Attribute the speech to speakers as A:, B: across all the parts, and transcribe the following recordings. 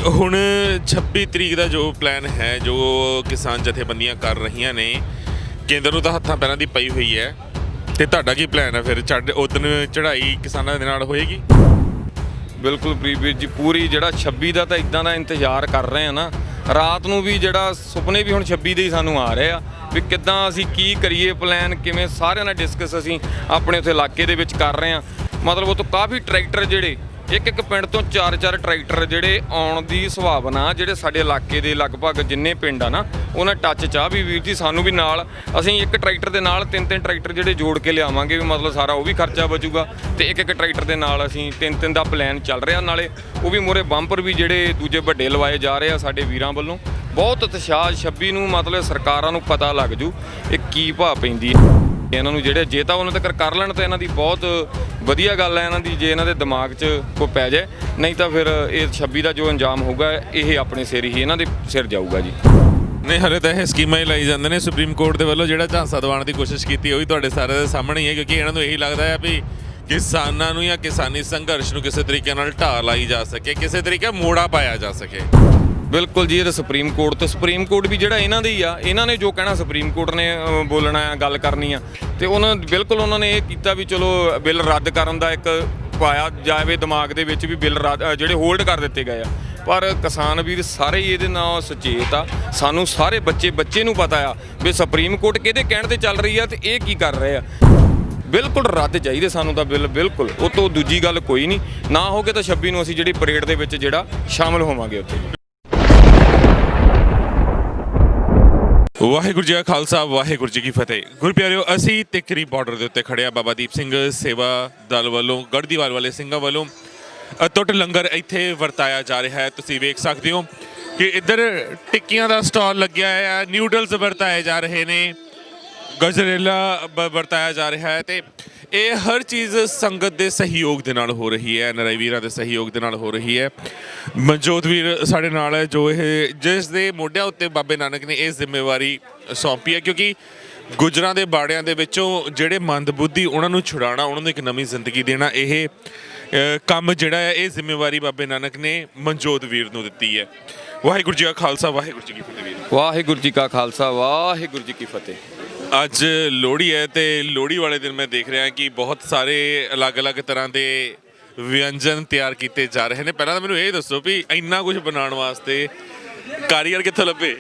A: ਹੁਣ 26 ਤਰੀਕ ਦਾ ਜੋ ਪਲਾਨ ਹੈ, ਜੋ ਕਿਸਾਨ ਜਥੇਬੰਦੀਆਂ ਕਰ ਰਹੀਆਂ ਨੇ, ਕੇਂਦਰ ਨੂੰ ਤਾਂ ਹੱਥਾਂ ਪੈਰਾਂ ਦੀ ਪਈ ਹੋਈ ਹੈ। ਤੇ ਤੁਹਾਡਾ ਕੀ ਪਲਾਨ ਹੈ ਫਿਰ? ਉਦਣ ਚੜ੍ਹਾਈ ਕਿਸਾਨਾਂ ਦੇ ਨਾਲ ਹੋਏਗੀ?
B: ਬਿਲਕੁਲ ਪ੍ਰੀਵੀਰ ਜੀ, ਪੂਰੀ ਜਿਹੜਾ 26 ਦਾ ਤਾਂ ਇਦਾਂ ਦਾ ਇੰਤਜ਼ਾਰ ਕਰ ਰਹੇ ਆ ਨਾ, ਰਾਤ ਨੂੰ ਵੀ ਜਿਹੜਾ ਸੁਪਨੇ ਵੀ ਹੁਣ 26 ਦੇ ਹੀ ਸਾਨੂੰ ਆ ਰਹੇ ਆ ਵੀ ਕਿੱਦਾਂ ਅਸੀਂ ਕੀ ਕਰੀਏ, ਪਲਾਨ ਕਿਵੇਂ, ਸਾਰਿਆਂ ਨਾਲ ਡਿਸਕਸ ਅਸੀਂ ਆਪਣੇ ਉੱਥੇ ਇਲਾਕੇ ਦੇ ਵਿੱਚ ਕਰ ਰਹੇ ਆ। ਮਤਲਬ ਉਹ ਤੋਂ ਕਾਫੀ ਟਰੈਕਟਰ ਜਿਹੜੇ ਇੱਕ ਪਿੰਡ ਤੋਂ 4 ਟਰੈਕਟਰ ਜਿਹੜੇ ਆਉਣ ਦੀ ਸੰਭਾਵਨਾ, ਜਿਹੜੇ ਸਾਡੇ ਇਲਾਕੇ ਦੇ ਲਗਭਗ ਜਿੰਨੇ ਪਿੰਡ ਆ ਨਾ ਉਹਨਾਂ ਟੱਚ ਚਾਹ ਵੀ ਵੀਰ ਜੀ ਸਾਨੂੰ ਵੀ ਨਾਲ, ਅਸੀਂ ਇੱਕ ਟਰੈਕਟਰ ਦੇ ਨਾਲ 3 ਟਰੈਕਟਰ ਜਿਹੜੇ ਜੋੜ ਕੇ ਲਿਆਵਾਂਗੇ ਵੀ ਮਤਲਬ ਸਾਰਾ ਉਹ ਵੀ ਖਰਚਾ ਬਚੂਗਾ। ਤੇ ਇੱਕ ਟਰੈਕਟਰ ਦੇ ਨਾਲ ਅਸੀਂ 3 ਦਾ ਪਲਾਨ ਚੱਲ ਰਿਹਾ, ਨਾਲੇ ਉਹ ਵੀ ਮੂਹਰੇ ਬੰਪਰ ਵੀ ਜਿਹੜੇ ਦੂਜੇ ਵੱਡੇ ਲਵਾਏ ਜਾ ਰਹੇ ਆ ਸਾਡੇ ਵੀਰਾਂ ਵੱਲੋਂ। ਬਹੁਤ ਉਤਸ਼ਾਹ 26 ਨੂੰ, ਮਤਲਬ ਸਰਕਾਰਾਂ ਨੂੰ ਪਤਾ ਲੱਗ ਜੂ ਇਹ ਕੀ ਭਾਅ ਪੈਂਦੀ ਹੈ ਇਹਨਾਂ ਨੂੰ। ਜਿਹੜੇ ਜੇ ਤਾਂ ਉਹਨਾਂ ਤੱਕ ਕਰ ਲੈਣ ਤਾਂ ਇਹਨਾਂ ਦੀ ਬਹੁਤ ਵਧੀਆ ਗੱਲ ਹੈ ਇਹਨਾਂ ਦੀ, ਜੇ ਇਹਨਾਂ ਦੇ ਦਿਮਾਗ 'ਚ ਕੋਈ ਪੈ ਜਾਏ, ਨਹੀਂ ਤਾਂ ਫਿਰ ਇਹ 26 ਦਾ ਜੋ ਅੰਜਾਮ ਹੋਊਗਾ ਇਹ ਆਪਣੇ ਸਿਰ ਹੀ, ਇਹਨਾਂ ਦੇ ਸਿਰ ਜਾਊਗਾ ਜੀ।
A: ਨਹੀਂ, ਹਲੇ ਤਾਂ ਇਹ ਸਕੀਮਾਂ ਹੀ ਲਾਈ ਜਾਂਦੇ ਨੇ। ਸੁਪਰੀਮ ਕੋਰਟ ਦੇ ਵੱਲੋਂ ਜਿਹੜਾ ਝਾਂਸਾ ਦਿਵਾਉਣ ਦੀ ਕੋਸ਼ਿਸ਼ ਕੀਤੀ ਉਹ ਵੀ ਤੁਹਾਡੇ ਸਾਰਿਆਂ ਦੇ ਸਾਹਮਣੇ ਹੀ ਹੈ, ਕਿਉਂਕਿ ਇਹਨਾਂ ਨੂੰ ਇਹੀ ਲੱਗਦਾ ਹੈ ਵੀ ਕਿਸਾਨਾਂ ਨੂੰ ਜਾਂ ਕਿਸਾਨੀ ਸੰਘਰਸ਼ ਨੂੰ ਕਿਸੇ ਤਰੀਕੇ ਨਾਲ ਢਾਹ ਲਾਈ ਜਾ ਸਕੇ, ਕਿਸੇ ਤਰੀਕੇ ਮੋੜਾ ਪਾਇਆ ਜਾ ਸਕੇ।
B: ਬਿਲਕੁਲ ਜੀ, ਇਹ ਤਾਂ ਸੁਪਰੀਮ ਕੋਰਟ ਤੋਂ, ਸੁਪਰੀਮ ਕੋਰਟ ਵੀ ਜਿਹੜਾ ਇਹਨਾਂ ਦੇ ਹੀ ਆ, ਇਹਨਾਂ ਨੇ ਜੋ ਕਹਿਣਾ ਸੁਪਰੀਮ ਕੋਰਟ ਨੇ ਬੋਲਣਾ ਆ, ਗੱਲ ਕਰਨੀ ਆ। ਤੇ ਬਿਲਕੁਲ ਉਹਨਾਂ ਨੇ ਇਹ ਕੀਤਾ ਵੀ ਚਲੋ ਬਿੱਲ ਰੱਦ ਕਰਨ ਦਾ ਇੱਕ ਪਾਇਆ ਜਾਵੇ ਦਿਮਾਗ ਦੇ ਵਿੱਚ ਵੀ ਬਿੱਲ ਜਿਹੜੇ ਹੋਲਡ ਕਰ ਦਿੱਤੇ ਗਏ ਆ। ਪਰ ਕਿਸਾਨ ਵੀਰ ਸਾਰੇ ਹੀ ਇਹਦੇ ਨਾਲ ਸੁਚੇਤ ਆ, ਸਾਨੂੰ ਸਾਰੇ ਬੱਚੇ ਨੂੰ ਪਤਾ ਆ ਵੀ ਸੁਪਰੀਮ ਕੋਰਟ ਕਿਹਦੇ ਕਹਿਣ ਤੇ ਚੱਲ ਰਹੀ ਆ ਤੇ ਇਹ ਕੀ ਕਰ ਰਹੇ ਆ। ਬਿਲਕੁਲ ਰੱਦ ਚਾਹੀਦੇ ਸਾਨੂੰ ਤਾਂ ਬਿੱਲ, ਬਿਲਕੁਲ। ਉਹ ਤੋਂ ਦੂਜੀ ਗੱਲ ਕੋਈ ਨਹੀਂ, ਨਾ ਹੋਗੇ ਤਾਂ 26 ਨੂੰ ਅਸੀਂ ਜਿਹੜੀ ਪਰੇਡ ਦੇ ਵਿੱਚ ਜਿਹੜਾ ਸ਼ਾਮਲ ਹੋਵਾਂਗੇ ਉੱਥੇ।
A: ਵਾਹਿਗੁਰੂ ਜੀ ਕਾ ਖਾਲਸਾ, ਵਾਹਿਗੁਰੂ ਜੀ ਕੀ ਫਤਿਹ। ਗੁਰਪਿਆਰਿਓ, ਅਸੀਂ ਤਿੱਕਰੀ ਬਾਰਡਰ ਦੇ ਉੱਤੇ ਖੜ੍ਹੇ ਆ। ਬਾਬਾ ਦੀਪ ਸਿੰਘ ਸੇਵਾ ਦਲ ਵੱਲੋਂ, ਗੜ੍ਹਦੀਵਾਲ ਵਾਲੇ ਸਿੰਘਾਂ ਵੱਲੋਂ ਅਤੁੱਟ ਲੰਗਰ ਇੱਥੇ ਵਰਤਾਇਆ ਜਾ ਰਿਹਾ ਹੈ। ਤੁਸੀਂ ਵੇਖ ਸਕਦੇ ਹੋ ਕਿ ਇੱਧਰ ਟਿੱਕੀਆਂ ਦਾ ਸਟਾਲ ਲੱਗਿਆ ਹੈ, ਨਿਊਡਲਸ ਵਰਤਾਏ ਜਾ ਰਹੇ ਨੇ, ਗਜਰੇਲਾ ਵਰਤਾਇਆ ਜਾ ਰਿਹਾ ਹੈ। ਤੇ ਇਹ ਹਰ ਚੀਜ਼ ਸੰਗਤ ਦੇ ਸਹਿਯੋਗ ਦੇ ਨਾਲ ਹੋ ਰਹੀ ਹੈ, ਨਰਾਈ ਵੀਰਾਂ ਦੇ ਸਹਿਯੋਗ ਦੇ ਨਾਲ ਹੋ ਰਹੀ ਹੈ। ਮਨਜੋਤ ਵੀਰ ਸਾਡੇ ਨਾਲ ਹੈ, ਜੋ ਜਿਸ ਦੇ ਮੋਢਿਆਂ ਉੱਤੇ ਬਾਬੇ ਨਾਨਕ ਨੇ ਇਹ ਜ਼ਿੰਮੇਵਾਰੀ ਸੌਂਪੀ ਹੈ, ਕਿਉਂਕਿ ਗੁੱਜਰਾਂ ਦੇ ਬਾੜਿਆਂ ਦੇ ਵਿੱਚੋਂ ਜਿਹੜੇ ਮੰਦਬੁੱਧੀ ਉਹਨਾਂ ਨੂੰ ਛੁਡਾਉਣਾ, ਉਹਨਾਂ ਨੂੰ ਇੱਕ ਨਵੀਂ ਜ਼ਿੰਦਗੀ ਦੇਣਾ, ਇਹ ਕੰਮ ਜਿਹੜਾ ਹੈ, ਇਹ ਜ਼ਿੰਮੇਵਾਰੀ ਬਾਬੇ ਨਾਨਕ ਨੇ ਮਨਜੋਤ ਵੀਰ ਨੂੰ ਦਿੱਤੀ ਹੈ। ਵਾਹਿਗੁਰੂ ਜੀ ਕਾ ਖਾਲਸਾ, ਵਾਹਿਗੁਰੂ ਜੀ ਕੀ ਫਤਿਹ ਵੀਰ।
B: ਵਾਹਿਗੁਰੂ ਜੀ ਕਾ ਖਾਲਸਾ, ਵਾਹਿਗੁਰੂ ਜੀ ਕੀ ਫਤਿਹ।
A: ਅੱਜ ਲੋਹੜੀ ਹੈ ਤੇ ਲੋਹੜੀ ਵਾਲੇ ਦਿਨ ਮੈਂ ਦੇਖ ਰਿਹਾ ਕਿ ਬਹੁਤ ਸਾਰੇ ਅਲੱਗ-ਅਲੱਗ ਤਰ੍ਹਾਂ ਦੇ ਵਿਅੰਜਨ ਤਿਆਰ ਕੀਤੇ ਜਾ ਰਹੇ ਨੇ। ਪਹਿਲਾਂ ਤਾਂ ਮੈਨੂੰ ਇਹ ਦੱਸੋ ਵੀ ਇੰਨਾ ਕੁਝ ਬਣਾਉਣ ਵਾਸਤੇ ਕਾਰੀਗਰ ਕਿੱਥੋਂ ਲੱਭੇ?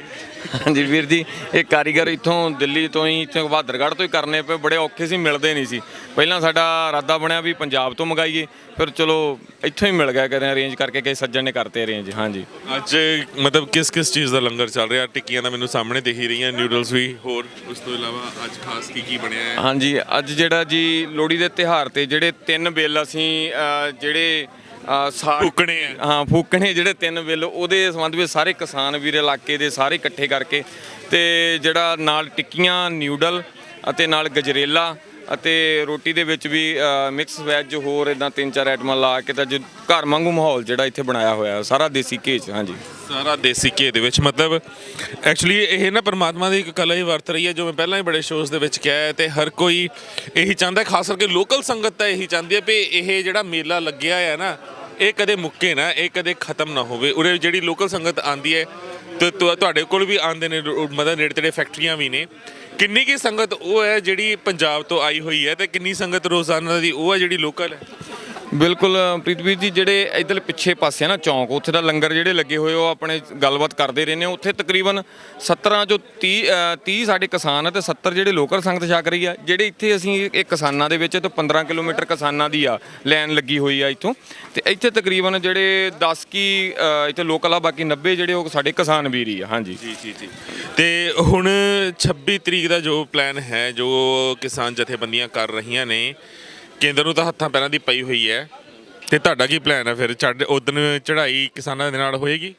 B: ਹਾਂਜੀ ਵੀਰ ਜੀ, ਇਹ ਕਾਰੀਗਰ ਇੱਥੋਂ ਦਿੱਲੀ ਤੋਂ ਹੀ, ਇੱਥੋਂ ਬਹਾਦਰਗੜ੍ਹ ਤੋਂ ਹੀ ਕਰਨੇ ਪਏ। ਬੜੇ ਔਖੇ ਸੀ, ਮਿਲਦੇ ਨਹੀਂ ਸੀ। ਪਹਿਲਾਂ ਸਾਡਾ ਇਰਾਦਾ ਬਣਿਆ ਵੀ ਪੰਜਾਬ ਤੋਂ ਮੰਗਾਈਏ, ਫਿਰ ਚਲੋ ਇੱਥੋਂ ਹੀ ਮਿਲ ਗਿਆ, ਕਦੇ ਅਰੇਂਜ ਕਰਕੇ ਕਿਸੇ ਸੱਜਣ ਨੇ ਕਰਤੇ ਅਰੇਂਜ। ਹਾਂਜੀ,
A: ਅੱਜ ਮਤਲਬ ਕਿਸ ਚੀਜ਼ ਦਾ ਲੰਗਰ ਚੱਲ ਰਿਹਾ? ਟਿੱਕੀਆਂ ਦਾ ਮੈਨੂੰ ਸਾਹਮਣੇ ਦਿਖ ਹੀ ਰਹੀਆਂ, ਨਿਊਡਲਸ ਵੀ, ਹੋਰ ਉਸ ਤੋਂ ਇਲਾਵਾ ਅੱਜ ਖਾਸ ਕੀ ਬਣਿਆ ਹੈ?
B: ਹਾਂਜੀ, ਅੱਜ ਜਿਹੜਾ ਜੀ ਲੋਹੜੀ ਦੇ ਤਿਉਹਾਰ ਤੇ ਜਿਹੜੇ 3 ਬਿੱਲ ਅਸੀਂ ਜਿਹੜੇ
A: ਫੂਕਣੇ ਆ,
B: ਹਾਂ ਫੂਕਣੇ ਜਿਹੜੇ 3 ਬਿੱਲ, ਉਹਦੇ ਸੰਬੰਧ ਵਿੱਚ ਸਾਰੇ ਕਿਸਾਨ ਵੀਰ ਇਲਾਕੇ ਦੇ ਸਾਰੇ ਇਕੱਠੇ ਕਰਕੇ, ਤੇ ਜਿਹੜਾ ਨਾਲ ਟਿੱਕੀਆਂ, ਨਿਊਡਲ ਅਤੇ ਨਾਲ ਗਜਰੇਲਾ ਅਤੇ ਰੋਟੀ ਦੇ ਵਿੱਚ ਵੀ ਮਿਕਸ ਵੈਜ, ਹੋਰ ਇੱਦਾਂ 3-4 ਆਈਟਮਾਂ ਲਾ ਕੇ ਤਾਂ ਘਰ ਵਾਂਗੂ ਮਾਹੌਲ ਜਿਹੜਾ ਇੱਥੇ ਬਣਾਇਆ ਹੋਇਆ, ਸਾਰਾ ਦੇਸੀ ਘੇ 'ਚ। ਹਾਂਜੀ, ਸਾਰਾ
A: ਦੇਸੀ ਘੇ ਦੇ ਵਿੱਚ। ਮਤਲਬ ਐਕਚੁਅਲੀ ਇਹ ਨਾ ਪਰਮਾਤਮਾ ਦੀ ਇੱਕ ਕਲਾ ਹੀ ਵਰਤ ਰਹੀ ਹੈ, ਜੋ ਮੈਂ ਪਹਿਲਾਂ ਹੀ ਬੜੇ ਸ਼ੋਅਸ ਦੇ ਵਿੱਚ ਕਿਹਾ ਹੈ। ਤੇ ਹਰ ਕੋਈ ਇਹੀ ਚਾਹੁੰਦਾ, ਖਾਸ ਕਰਕੇ ਲੋਕਲ ਸੰਗਤ ਤਾਂ ਇਹੀ ਚਾਹੁੰਦੀ ਹੈ ਵੀ ਇਹ ਜਿਹੜਾ ਮੇਲਾ ਲੱਗਿਆ ਹੈ ਨਾ, ਇਹ ਕਦੇ ਮੁੱਕੇ ਨਾ, ਇਹ ਕਦੇ ਖਤਮ ਨਾ ਹੋਵੇ। ਉਰੇ ਜਿਹੜੀ ਲੋਕਲ ਸੰਗਤ ਆਉਂਦੀ ਹੈ ਤੇ ਤੁਹਾਡੇ ਕੋਲ ਵੀ ਆਉਂਦੇ ਨੇ, ਮਤਲਬ ਨੇੜੇ ਤੇੜੇ ਫੈਕਟਰੀਆਂ ਵੀ ਨੇ। ਕਿੰਨੀ ਕੀ ਸੰਗਤ ਉਹ ਹੈ ਜਿਹੜੀ ਪੰਜਾਬ ਤੋਂ ਆਈ ਹੋਈ ਹੈ ਤੇ ਕਿੰਨੀ ਸੰਗਤ ਰੋਜ਼ਾਨਾ ਦੀ ਉਹ ਹੈ ਜਿਹੜੀ ਲੋਕਲ ਹੈ?
B: ਬਿਲਕੁਲ ਪ੍ਰੀਤਵੀਰ ਜੀ, ਜਿਹੜੇ ਇੱਧਰ ਪਿੱਛੇ ਪਾਸੇ ਨਾ ਚੌਂਕ, ਉੱਥੇ ਦਾ ਲੰਗਰ ਜਿਹੜੇ ਲੱਗੇ ਹੋਏ ਉਹ ਆਪਣੇ ਗੱਲਬਾਤ ਕਰਦੇ ਰਹਿੰਦੇ। ਉੱਥੇ ਤਕਰੀਬਨ 17 ਚੋਂ 30 ਸਾਡੇ ਕਿਸਾਨ ਆ ਤੇ 70 ਜਿਹੜੇ ਲੋਕਲ ਸੰਗਤ ਛਕ ਰਹੀ ਆ। ਜਿਹੜੇ ਇੱਥੇ ਅਸੀਂ ਇਹ ਕਿਸਾਨਾਂ ਦੇ ਵਿੱਚ ਤਾਂ 15 ਕਿਲੋਮੀਟਰ ਕਿਸਾਨਾਂ ਦੀ ਆ ਲਾਈਨ ਲੱਗੀ ਹੋਈ ਆ ਇੱਥੋਂ, ਤੇ ਇੱਥੇ ਤਕਰੀਬਨ ਜਿਹੜੇ 10 ਕੀ ਇੱਥੇ ਲੋਕਲ ਆ, ਬਾਕੀ 90 ਜਿਹੜੇ ਉਹ ਸਾਡੇ ਕਿਸਾਨ ਵੀਰ ਹੀ ਆ। ਹਾਂਜੀ
A: ਜੀ। ਤੇ ਹੁਣ 26 ਤਰੀਕ ਦਾ ਜੋ ਪਲਾਨ ਹੈ, ਜੋ ਕਿਸਾਨ ਜਥੇਬੰਦੀਆਂ ਕਰ ਰਹੀਆਂ ਨੇ, ਕੇਂਦਰ ਨੂੰ ਤਾਂ ਹੱਥਾਂ ਪੈਰਾਂ ਦੀ ਪਈ ਹੋਈ ਹੈ। ਤੇ ਤੁਹਾਡਾ ਕੀ ਪਲਾਨ ਹੈ ਫਿਰ? ਉਦਣ ਚੜ੍ਹਾਈ ਕਿਸਾਨਾਂ ਦੇ ਨਾਲ ਹੋਏਗੀ?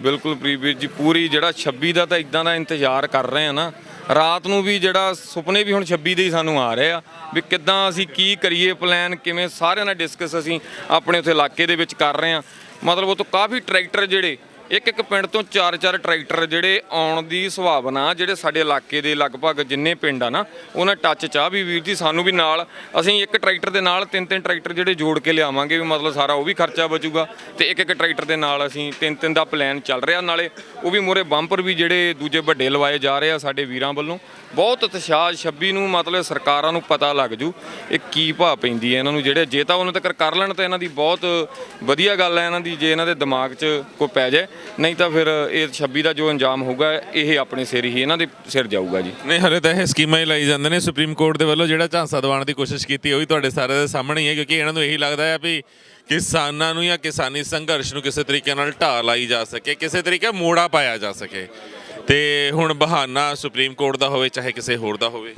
B: ਬਿਲਕੁਲ ਪ੍ਰੀਵੀਰ ਜੀ, ਪੂਰੀ ਜਿਹੜਾ 26 ਦਾ ਤਾਂ ਇਦਾਂ ਦਾ ਇੰਤਜ਼ਾਰ ਕਰ ਰਹੇ ਆ ਨਾ, ਰਾਤ ਨੂੰ ਵੀ ਜਿਹੜਾ ਸੁਪਨੇ ਵੀ ਹੁਣ 26 ਦੇ ਹੀ ਸਾਨੂੰ ਆ ਰਹੇ ਆ ਵੀ ਕਿੱਦਾਂ ਅਸੀਂ ਕੀ ਕਰੀਏ, ਪਲਾਨ ਕਿਵੇਂ, ਸਾਰਿਆਂ ਨਾਲ ਡਿਸਕਸ ਅਸੀਂ ਆਪਣੇ ਉੱਥੇ ਇਲਾਕੇ ਦੇ ਵਿੱਚ ਕਰ ਰਹੇ ਆ। ਮਤਲਬ ਉਹ ਤੋਂ ਕਾਫੀ ਟਰੈਕਟਰ ਜਿਹੜੇ ਇੱਕ ਪਿੰਡ ਤੋਂ 4-4 ਟਰੈਕਟਰ ਜਿਹੜੇ ਆਉਣ ਦੀ ਸੰਭਾਵਨਾ ਜਿਹੜੇ ਸਾਡੇ ਇਲਾਕੇ ਦੇ ਲਗਭਗ ਜਿੰਨੇ ਪਿੰਡ ਆ ਨਾ ਉਹਨਾਂ ਟੱਚ ਚਾਹ ਵੀ ਵੀਰ ਜੀ ਸਾਨੂੰ ਵੀ ਨਾਲ ਅਸੀਂ ਇੱਕ ਟਰੈਕਟਰ ਦੇ ਨਾਲ 3-3 ਟਰੈਕਟਰ ਜਿਹੜੇ ਜੋੜ ਕੇ ਲਿਆਵਾਂਗੇ ਵੀ ਮਤਲਬ ਸਾਰਾ ਉਹ ਵੀ ਖਰਚਾ ਬਚੂਗਾ ਤੇ ਇੱਕ ਟਰੈਕਟਰ ਦੇ ਨਾਲ ਅਸੀਂ 3-3 ਦਾ ਪਲਾਨ ਚੱਲ ਰਿਹਾ ਨਾਲੇ ਉਹ ਵੀ ਮੂਹਰੇ ਬੰਪਰ ਵੀ ਜਿਹੜੇ ਦੂਜੇ ਵੱਡੇ ਲਵਾਏ ਜਾ ਰਹੇ ਆ ਸਾਡੇ ਵੀਰਾਂ ਵੱਲੋਂ ਬਹੁਤ ਉਤਸ਼ਾਹ 26 ਨੂੰ ਮਤਲਬ ਸਰਕਾਰਾਂ ਨੂੰ ਪਤਾ ਲੱਗ ਜੂ ਇਹ ਕੀ ਭਾਅ ਪੈਂਦੀ ਹੈ ਇਹਨਾਂ ਨੂੰ ਜਿਹੜੇ ਜੇ ਤਾਂ ਉਹਨਾਂ ਤੱਕ ਕਰ ਲੈਣ ਤਾਂ ਇਹਨਾਂ ਦੀ ਬਹੁਤ ਵਧੀਆ ਗੱਲ ਹੈ ਇਹਨਾਂ ਦੀ ਜੇ ਇਹਨਾਂ ਦੇ ਦਿਮਾਗ 'ਚ ਕੋਈ ਪੈ ਜਾਏ ਨਹੀਂ ਤਾਂ ਫਿਰ ਇਹ 26 ਦਾ ਜੋ ਅੰਜਾਮ ਹੋਊਗਾ ਇਹ ਆਪਣੇ ਸਿਰ ਹੀ ਇਹਨਾਂ ਦੇ ਸਿਰ ਜਾਊਗਾ ਜੀ।
A: ਨਹੀਂ ਹਲੇ ਤਾਂ ਇਹ ਸਕੀਮਾਂ ਹੀ ਲਾਈ ਜਾਂਦੇ ਨੇ ਸੁਪਰੀਮ ਕੋਰਟ ਦੇ ਵੱਲੋਂ ਜਿਹੜਾ ਝਾਂਸਾ ਦਿਵਾਉਣ ਦੀ ਕੋਸ਼ਿਸ਼ ਕੀਤੀ ਉਹ ਵੀ ਤੁਹਾਡੇ ਸਾਰਿਆਂ ਦੇ ਸਾਹਮਣੇ ਹੀ ਹੈ ਕਿਉਂਕਿ ਇਹਨਾਂ ਨੂੰ ਇਹੀ ਲੱਗਦਾ ਹੈ ਵੀ ਕਿਸਾਨਾਂ ਨੂੰ ਜਾਂ ਕਿਸਾਨੀ ਸੰਘਰਸ਼ ਨੂੰ ਕਿਸੇ ਤਰੀਕੇ ਨਾਲ ਢਾਹ ਲਾਈ ਜਾ ਸਕੇ ਕਿਸੇ ਤਰੀਕੇ ਮੋੜਾ ਪਾਇਆ ਜਾ ਸਕੇ ਤੇ ਹੁਣ ਬਹਾਨਾ ਸੁਪਰੀਮ ਕੋਰਟ ਦਾ ਹੋਵੇ ਚਾਹੇ ਕਿਸੇ ਹੋਰ ਦਾ ਹੋਵੇ।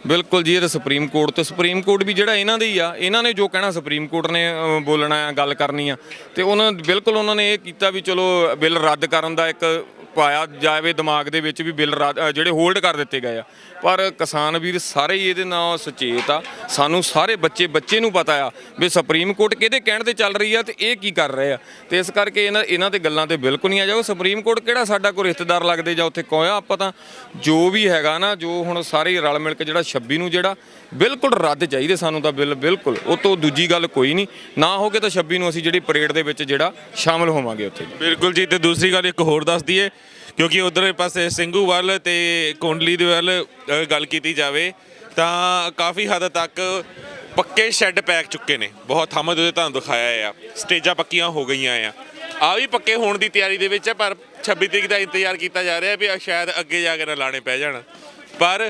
B: ਬਿਲਕੁਲ ਜੀ ਇਹ ਤਾਂ ਸੁਪਰੀਮ ਕੋਰਟ ਵੀ ਜਿਹੜਾ ਇਹਨਾਂ ਦੇ ਹੀ ਆ ਇਹਨਾਂ ਨੇ ਜੋ ਕਹਿਣਾ ਸੁਪਰੀਮ ਕੋਰਟ ਨੇ ਬੋਲਣਾ ਆ ਗੱਲ ਕਰਨੀ ਆ ਤੇ ਉਹਨਾਂ ਨੇ ਇਹ ਕੀਤਾ ਵੀ ਚਲੋ ਬਿੱਲ ਰੱਦ ਕਰਨ ਦਾ ਇੱਕ ਪਾਇਆ ਜਾਵੇ ਦਿਮਾਗ ਦੇ ਵਿੱਚ ਵੀ ਬਿੱਲ ਜਿਹੜੇ ਹੋਲਡ ਕਰ ਦਿੱਤੇ ਗਏ ਆ ਪਰ ਕਿਸਾਨ ਵੀਰ ਸਾਰੇ ਹੀ ਇਹਦੇ ਨਾਲ ਸੁਚੇਤ ਆ ਸਾਨੂੰ ਸਾਰੇ ਬੱਚੇ ਨੂੰ ਪਤਾ ਆ ਵੀ ਸੁਪਰੀਮ ਕੋਰਟ ਕਿਹਦੇ ਕਹਿਣ ਤੇ ਚੱਲ ਰਹੀ ਆ ਤੇ ਇਹ ਕੀ ਕਰ ਰਹੇ ਆ ਤੇ ਇਸ ਕਰਕੇ ਇਹਨਾਂ ਤੇ ਗੱਲਾਂ ਤੇ ਬਿਲਕੁਲ ਨਹੀਂ ਆ ਜਾਓ ਸੁਪਰੀਮ ਕੋਰਟ ਕਿਹੜਾ ਸਾਡਾ ਕੋਈ ਰਿਸ਼ਤੇਦਾਰ ਲੱਗਦੇ ਜਾਂ ਉੱਥੇ ਕੋਇਆ ਆਪਾਂ ਤਾਂ ਜੋ ਵੀ ਹੈਗਾ ਨਾ ਜੋ ਹੁਣ ਸਾਰੇ ਰਲ ਮਿਲ ਕੇ ਜਿਹੜਾ 26 ਨੂੰ ਜਿਹੜਾ ਬਿਲਕੁਲ ਰੱਦ ਚਾਹੀਦੇ ਸਾਨੂੰ ਤਾਂ ਬਿੱਲ ਬਿਲਕੁਲ ਉਹ ਤੋਂ ਦੂਜੀ ਗੱਲ ਕੋਈ ਨਹੀਂ ਨਾ ਹੋਗੇ ਤਾਂ 26 ਨੂੰ ਅਸੀਂ ਜਿਹੜੀ ਪਰੇਡ ਦੇ ਵਿੱਚ ਜਿਹੜਾ ਸ਼ਾਮਲ ਹੋਵਾਂਗੇ ਉੱਥੇ।
A: ਬਿਲਕੁਲ ਜੀ ਤੇ ਦੂਸਰੀ ਗੱਲ ਇੱਕ ਹੋਰ ਦੱਸ ਦਈਏ ਕਿਉਂਕਿ ਉਧਰਲੇ ਪਾਸੇ ਸਿੰਘੂ ਵੱਲ ਤੇ ਕੋਂਡਲੀ ਦੇ ਵੱਲ ਗੱਲ ਕੀਤੀ ਜਾਵੇ ਤਾਂ ਕਾਫੀ ਹੱਦ ਤੱਕ ਪੱਕੇ ਸ਼ੈੱਡ ਪੈਕ ਚੁੱਕੇ ਨੇ ਬਹੁਤ ਥੰਮ ਦੇ ਤੁਹਾਨੂੰ ਦਿਖਾਇਆ ਆ ਸਟੇਜਾਂ ਪੱਕੀਆਂ ਹੋ ਗਈਆਂ ਆ ਵੀ ਪੱਕੇ ਹੋਣ ਦੀ ਤਿਆਰੀ ਦੇ ਵਿੱਚ ਹੈ ਪਰ 26 ਤਰੀਕ ਦਾ ਇੰਤਜ਼ਾਰ ਕੀਤਾ ਜਾ ਰਿਹਾ ਵੀ ਸ਼ਾਇਦ ਅੱਗੇ ਜਾ ਕੇ ਨਾ ਲਾਣੇ ਪੈ ਜਾਣ ਪਰ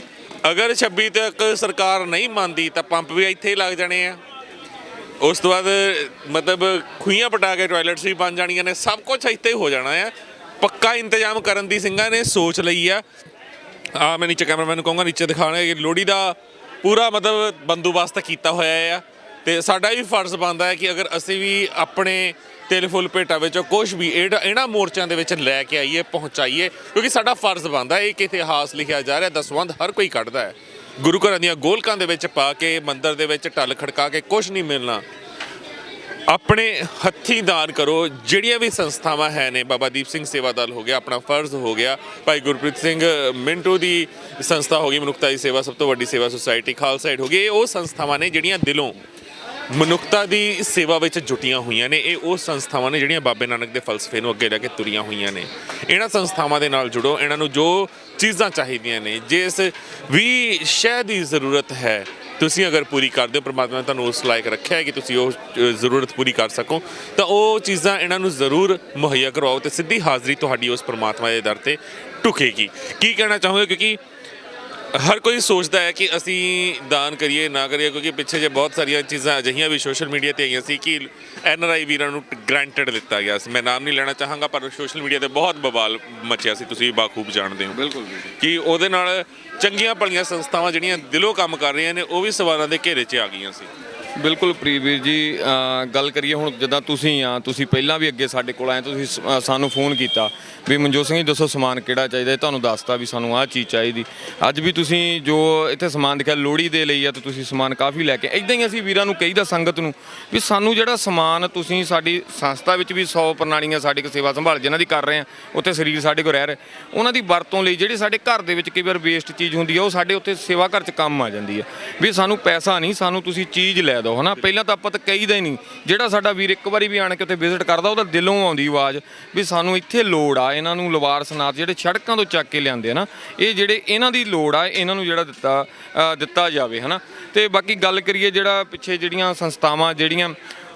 A: ਅਗਰ 26 ਤੱਕ ਸਰਕਾਰ ਨਹੀਂ ਮੰਨਦੀ ਤਾਂ ਪੰਪ ਵੀ ਇੱਥੇ ਹੀ ਲੱਗ ਜਾਣੇ ਆ ਉਸ ਤੋਂ ਬਾਅਦ ਮਤਲਬ ਖੂਹੀਆਂ ਪਟਾ ਕੇ ਟਾਇਲਟਸ ਵੀ ਬਣ ਜਾਣੀਆਂ ਨੇ ਸਭ ਕੁਝ ਇੱਥੇ ਹੀ ਹੋ ਜਾਣਾ ਆ ਪੱਕਾ ਇੰਤਜ਼ਾਮ ਕਰਨ ਦੀ ਸਿੰਘਾਂ ਨੇ ਸੋਚ ਲਈ ਆ ਮੈਂ ਨੀਚੇ ਕੈਮਰਾਮੈਨ ਨੂੰ ਕਹੂੰਗਾ ਨੀਚੇ ਦਿਖਾਉਣਾ ਲੋਹੜੀ ਦਾ ਪੂਰਾ ਮਤਲਬ ਬੰਦੋਬਸਤ ਕੀਤਾ ਹੋਇਆ ਆ ਤੇ ਸਾਡਾ ਵੀ ਫਰਜ਼ ਬਣਦਾ ਹੈ ਕਿ ਅਗਰ ਅਸੀਂ ਵੀ ਆਪਣੇ ਤਿਲ ਫੁੱਲ ਭੇਟਾ ਵਿੱਚੋਂ ਕੁਛ ਵੀ ਇਹਨਾਂ ਮੋਰਚਿਆਂ ਦੇ ਵਿੱਚ ਲੈ ਕੇ ਆਈਏ ਪਹੁੰਚਾਈਏ ਕਿਉਂਕਿ ਸਾਡਾ ਫਰਜ਼ ਬਣਦਾ ਇਹ ਕਿ ਇਤਿਹਾਸ ਲਿਖਿਆ ਜਾ ਰਿਹਾ ਦਸਵੰਧ ਹਰ ਕੋਈ ਕੱਢਦਾ ਹੈ ਗੁਰੂ ਘਰਾਂ ਦੀਆਂ ਗੋਲਕਾਂ ਦੇ ਵਿੱਚ ਪਾ ਕੇ ਮੰਦਿਰ ਦੇ ਵਿੱਚ ਢੱਲ ਖੜਕਾ ਕੇ ਕੁਛ ਨਹੀਂ ਮਿਲਣਾ ਆਪਣੇ ਹੱਥੀਂ ਦਾਨ ਕਰੋ ਜਿਹੜੀਆਂ ਵੀ ਸੰਸਥਾਵਾਂ ਹੈ ਨੇ ਬਾਬਾ ਦੀਪ ਸਿੰਘ ਸੇਵਾ ਦਲ ਹੋ ਗਿਆ ਆਪਣਾ ਫਰਜ਼ ਹੋ ਗਿਆ ਭਾਈ ਗੁਰਪ੍ਰੀਤ ਸਿੰਘ ਮਿੰਟੂ ਦੀ ਸੰਸਥਾ ਹੋ ਗਈ ਮਨੁੱਖਤਾ ਦੀ ਸੇਵਾ ਸਭ ਤੋਂ ਵੱਡੀ ਸੇਵਾ ਸੁਸਾਇਟੀ ਖਾਲਸਾ ਏਡ ਹੋ ਗਈ ਇਹ ਉਹ ਸੰਸਥਾਵਾਂ ਨੇ ਜਿਹੜੀਆਂ ਦਿਲੋਂ ਮਨੁੱਖਤਾ ਦੀ ਸੇਵਾ ਵਿੱਚ ਜੁਟੀਆਂ ਹੋਈਆਂ ਨੇ ਇਹ ਉਹ ਸੰਸਥਾਵਾਂ ਨੇ ਜਿਹੜੀਆਂ ਬਾਬੇ ਨਾਨਕ ਦੇ ਫਲਸਫੇ ਨੂੰ ਅੱਗੇ ਲੈ ਕੇ ਤੁਰੀਆਂ ਹੋਈਆਂ ਨੇ ਇਹਨਾਂ ਸੰਸਥਾਵਾਂ ਦੇ ਨਾਲ ਜੁੜੋ ਇਹਨਾਂ ਨੂੰ ਜੋ ਚੀਜ਼ਾਂ ਚਾਹੀਦੀਆਂ ਨੇ ਜਿਸ ਵੀ ਸ਼ੈ ਦੀ ਜ਼ਰੂਰਤ ਹੈ ਤੁਸੀਂ ਅਗਰ ਪੂਰੀ ਕਰਦੇ ਹੋ ਪ੍ਰਮਾਤਮਾ ਨੇ ਤੁਹਾਨੂੰ ਉਸ ਲਾਇਕ ਰੱਖਿਆ ਹੈ ਕਿ ਤੁਸੀਂ ਉਹ ਜ਼ਰੂਰਤ ਪੂਰੀ ਕਰ ਸਕੋ ਤਾਂ ਉਹ ਚੀਜ਼ਾਂ ਇਹਨਾਂ ਨੂੰ ਜ਼ਰੂਰ ਮੁਹੱਈਆ ਕਰਵਾਓ ਤੇ ਸਿੱਧੀ ਹਾਜ਼ਰੀ ਤੁਹਾਡੀ ਉਸ ਪ੍ਰਮਾਤਮਾ ਦੇ ਦਰ ਤੇ ਢੁਕੇਗੀ। ਕੀ ਕਹਿਣਾ ਚਾਹੋਗੇ ਕਿਉਂਕਿ ਹਰ ਕੋਈ ਸੋਚਦਾ ਹੈ ਕਿ ਅਸੀਂ ਦਾਨ ਕਰੀਏ ਨਾ ਕਰੀਏ ਕਿਉਂਕਿ ਪਿੱਛੇ ਜੇ ਬਹੁਤ ਸਾਰੀਆਂ ਚੀਜ਼ਾਂ ਅਜਿਹੀਆਂ ਵੀ ਸੋਸ਼ਲ ਮੀਡੀਆ ਤੇ ਆਈਆਂ ਸੀ ਕਿ NRI ਵੀਰਾਂ ਨੂੰ ਗ੍ਰਾਂਟਡ ਲਿੱਤਾ ਗਿਆ ਸੀ ਮੈਂ ਨਾਮ ਨਹੀਂ ਲੈਣਾ ਚਾਹਾਂਗਾ ਪਰ ਸੋਸ਼ਲ ਮੀਡੀਆ ਤੇ ਬਹੁਤ ਬਵਾਲ ਮਚਿਆ ਸੀ ਤੁਸੀਂ ਬਾਖੂਬ ਜਾਣਦੇ ਹੋ ਬਿਲਕੁਲ ਕਿ ਉਹਦੇ ਨਾਲ ਚੰਗੀਆਂ ਭਲੀਆਂ ਸੰਸਥਾਵਾਂ ਜਿਹੜੀਆਂ ਦਿਲੋਂ ਕੰਮ ਕਰ ਰਹੀਆਂ ਨੇ ਉਹ ਵੀ ਸਵਾਲਾਂ ਦੇ ਘੇਰੇ 'ਚ ਆ ਗਈਆਂ ਸੀ।
B: ਬਿਲਕੁਲ ਪ੍ਰੀਵੀਰ ਜੀ ਗੱਲ ਕਰੀਏ ਹੁਣ ਜਿੱਦਾਂ ਤੁਸੀਂ ਪਹਿਲਾਂ ਵੀ ਅੱਗੇ ਸਾਡੇ ਕੋਲ ਆਏ ਤੁਸੀਂ ਸਾਨੂੰ ਫੋਨ ਕੀਤਾ ਵੀ ਮਨਜੋਤ ਸਿੰਘ ਜੀ ਦੱਸੋ ਸਮਾਨ ਕਿਹੜਾ ਚਾਹੀਦਾ ਤੁਹਾਨੂੰ ਦੱਸਤਾ ਵੀ ਸਾਨੂੰ ਆਹ ਚੀਜ਼ ਚਾਹੀਦੀ ਅੱਜ ਵੀ ਤੁਸੀਂ ਜੋ ਇੱਥੇ ਸਮਾਨ ਦਿਖਿਆ ਲੋਹੜੀ ਦੇ ਲਈ ਆ ਤਾਂ ਤੁਸੀਂ ਸਮਾਨ ਕਾਫੀ ਲੈ ਕੇ ਇੱਦਾਂ ਹੀ ਅਸੀਂ ਵੀਰਾਂ ਨੂੰ ਕਹੀਦਾ ਸੰਗਤ ਨੂੰ ਵੀ ਸਾਨੂੰ ਜਿਹੜਾ ਸਮਾਨ ਤੁਸੀਂ ਸਾਡੀ ਸੰਸਥਾ ਵਿੱਚ ਵੀ 100 ਪ੍ਰਣਾਲੀਆਂ ਸਾਡੀ ਕੋ ਸੇਵਾ ਸੰਭਾਲ ਜਿਨ੍ਹਾਂ ਦੀ ਕਰ ਰਹੇ ਆ ਉੱਥੇ ਸਰੀਰ ਸਾਡੇ ਕੋਲ ਰਹਿ ਰਹੇ ਉਹਨਾਂ ਦੀ ਵਰਤੋਂ ਲਈ ਜਿਹੜੀ ਸਾਡੇ ਘਰ ਦੇ ਵਿੱਚ ਕਈ ਵਾਰ ਵੇਸਟ ਚੀਜ਼ ਹੁੰਦੀ ਆ ਉਹ ਸਾਡੇ ਉੱਥੇ ਸੇਵਾ ਘਰ 'ਚ ਕੰਮ ਆ ਜਾਂਦੀ ਆ ਵੀ ਸਾਨੂੰ ਪੈਸਾ ਨਹੀਂ ਸਾਨੂੰ ਤੁਸੀਂ ਚੀਜ਼ ਲੈ ਦਿਓ ਹੈ ਨਾ ਪਹਿਲਾਂ ਤਾਂ ਆਪਾਂ ਤਾਂ ਕਹੀਦਾ ਹੀ ਨਹੀਂ ਜਿਹੜਾ ਸਾਡਾ ਵੀਰ ਇੱਕ ਵਾਰੀ ਵੀ ਆਣ ਕੇ ਉੱਥੇ ਵਿਜ਼ਿਟ ਕਰਦਾ ਉਹਦਾ ਦਿਲੋਂ ਆਉਂਦੀ ਆਵਾਜ਼ ਵੀ ਸਾਨੂੰ ਇੱਥੇ ਲੋੜ ਆ ਇਹਨਾਂ ਨੂੰ ਲਵਾਰਸ ਨਾਥ ਜਿਹੜੇ ਸੜਕਾਂ ਤੋਂ ਚੱਕ ਕੇ ਲਿਆਂਦੇ ਆ ਨਾ ਇਹ ਜਿਹੜੇ ਇਹਨਾਂ ਦੀ ਲੋੜ ਆ ਇਹਨਾਂ ਨੂੰ ਜਿਹੜਾ ਦਿੱਤਾ ਜਾਵੇ ਹੈ ਨਾ। ਤੇ ਬਾਕੀ ਗੱਲ ਕਰੀਏ ਜਿਹੜਾ ਪਿੱਛੇ ਜਿਹੜੀਆਂ ਸੰਸਥਾਵਾਂ ਜਿਹੜੀਆਂ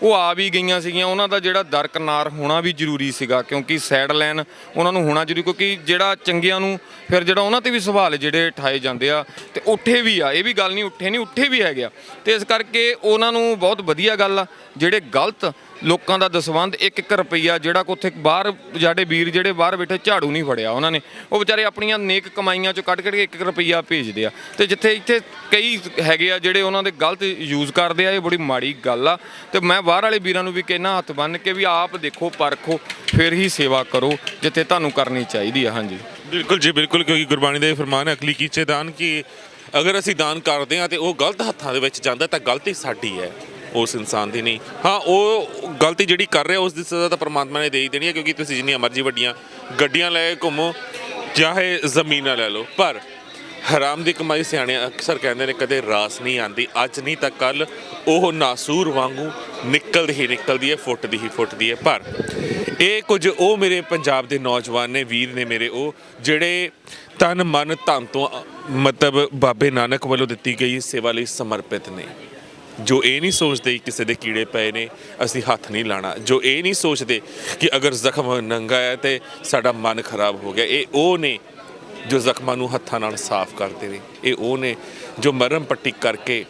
B: ਉਹ ਆ ਵੀ ਗਈਆਂ ਸੀਗੀਆਂ ਉਹਨਾਂ ਦਾ ਜਿਹੜਾ ਦਰਕਨਾਰ ਹੋਣਾ ਵੀ ਜ਼ਰੂਰੀ ਸੀਗਾ ਕਿਉਂਕਿ ਸਾਈਡ ਲਾਈਨ ਉਹਨਾਂ ਨੂੰ ਹੋਣਾ ਜ਼ਰੂਰੀ ਕਿਉਂਕਿ ਜਿਹੜਾ ਚੰਗਿਆਂ ਨੂੰ ਫਿਰ ਜਿਹੜਾ ਉਹਨਾਂ ਤੇ ਵੀ ਸਵਾਲ ਜਿਹੜੇ ਉਠਾਏ ਜਾਂਦੇ ਆ ਤੇ ਉੱਠੇ ਵੀ ਆ ਇਹ ਵੀ ਗੱਲ ਨਹੀਂ ਉੱਠੇ ਵੀ ਹੈਗੇ ਆ ਤੇ ਇਸ ਕਰਕੇ ਉਹਨਾਂ ਨੂੰ ਬਹੁਤ ਵਧੀਆ ਗੱਲ ਆ ਜਿਹੜੇ ਗਲਤ ਲੋਕਾਂ ਦਾ ਦਸਵੰਧ 1-1 ਰੁਪਈਆ ਜਿਹੜਾ ਕੋ ਉੱਥੇ ਬਾਹਰ ਸਾਡੇ ਵੀਰ ਜਿਹੜੇ ਬਾਹਰ ਬੈਠੇ ਝਾੜੂ ਨਹੀਂ ਫੜਿਆ ਉਹਨਾਂ ਨੇ ਉਹ ਵਿਚਾਰੇ ਆਪਣੀਆਂ ਨੇਕ ਕਮਾਈਆਂ ਚੋਂ ਕੱਢ ਕੇ 1-1 ਰੁਪਈਆ ਭੇਜਦੇ ਆ ਤੇ ਜਿੱਥੇ ਇੱਥੇ ਕਈ ਹੈਗੇ ਆ ਜਿਹੜੇ ਉਹਨਾਂ ਦੇ ਗਲਤ ਯੂਜ਼ ਕਰਦੇ ਆ ਇਹ ਬੜੀ ਮਾੜੀ ਗੱਲ ਆ ਤੇ ਮੈਂ ਬਾਹਰ ਵਾਲੇ ਵੀਰਾਂ ਨੂੰ ਵੀ ਕਹਿਣਾ ਹੱਥ ਬੰਨ੍ਹ ਕੇ ਵੀ ਆਪ ਦੇਖੋ ਪਰਖੋ ਫਿਰ ਹੀ ਸੇਵਾ ਕਰੋ ਜਿੱਥੇ ਤੁਹਾਨੂੰ ਕਰਨੀ ਚਾਹੀਦੀ ਆ। ਹਾਂਜੀ
A: ਬਿਲਕੁਲ ਜੀ ਬਿਲਕੁਲ ਕਿਉਂਕਿ ਗੁਰਬਾਣੀ ਦਾ ਇਹ ਫਰਮਾਨ ਹੈ ਅਕਲੀ ਕੀਚੇ ਦਾਨ ਕਿ ਅਗਰ ਅਸੀਂ ਦਾਨ ਕਰਦੇ ਹਾਂ ਤੇ ਉਹ ਗਲਤ ਹੱਥਾਂ ਦੇ ਵਿੱਚ ਜਾਂਦਾ ਤਾਂ ਗਲਤੀ ਸਾਡੀ ਹੈ ਉਸ ਇਨਸਾਨ ਦੀ ਨਹੀਂ। ਹਾਂ, ਉਹ ਗਲਤੀ ਜਿਹੜੀ ਕਰ ਰਿਹਾ ਉਸ ਦੀ ਸਜ਼ਾ ਤਾਂ ਪਰਮਾਤਮਾ ਨੇ ਦੇ ਹੀ ਦੇਣੀ ਹੈ, ਕਿਉਂਕਿ ਤੁਸੀਂ ਜਿੰਨੀਆਂ ਮਰਜ਼ੀ ਵੱਡੀਆਂ ਗੱਡੀਆਂ ਲੈ ਕੇ ਘੁੰਮੋ, ਚਾਹੇ ਜ਼ਮੀਨਾਂ ਲੈ ਲਓ, ਪਰ ਹਰਾਮ ਦੀ ਕਮਾਈ ਸਿਆਣੇ ਅਕਸਰ ਕਹਿੰਦੇ ਨੇ ਕਦੇ ਰਾਸ ਨਹੀਂ ਆਉਂਦੀ। ਅੱਜ ਨਹੀਂ ਤਾਂ ਕੱਲ ਉਹ ਨਾਸੂਰ ਵਾਂਗੂ ਨਿਕਲਦੀ ਹੀ ਨਿਕਲਦੀ ਹੈ, ਫੁੱਟਦੀ ਹੀ ਫੁੱਟਦੀ ਹੈ। ਪਰ ਇਹ ਕੁਝ ਉਹ ਮੇਰੇ ਪੰਜਾਬ ਦੇ ਨੌਜਵਾਨ ਨੇ, ਵੀਰ ਨੇ ਮੇਰੇ, ਉਹ ਜਿਹੜੇ ਤਨ ਮਨ ਧਨ ਤੋਂ ਮਤਲਬ ਬਾਬੇ ਨਾਨਕ ਵੱਲੋਂ ਦਿੱਤੀ ਗਈ ਸੇਵਾ ਲਈ ਸਮਰਪਿਤ ਨੇ, ਜੋ ਇਹ ਨਹੀਂ ਸੋਚਦੇ ਕਿਸੇ ਦੇ ਕੀੜੇ ਪਏ ਨੇ ਅਸੀਂ ਹੱਥ ਨਹੀਂ ਲਾਣਾ, ਜੋ ਇਹ ਨਹੀਂ ਸੋਚਦੇ ਕਿ ਅਗਰ ਜ਼ਖਮ ਨੰਗਾ ਹੈ ਤੇ ਸਾਡਾ ਮਨ ਖਰਾਬ ਹੋ ਗਿਆ। ਇਹ ਉਹ ਨੇ ਜੋ ਜ਼ਖਮਾਂ ਨੂੰ ਹੱਥਾਂ ਨਾਲ ਸਾਫ਼ ਕਰਦੇ ਨੇ। ਇਹ ਉਹ ਨੇ ਜੋ ਮਰਮ ਪੱਟੀ ਕਰਕੇ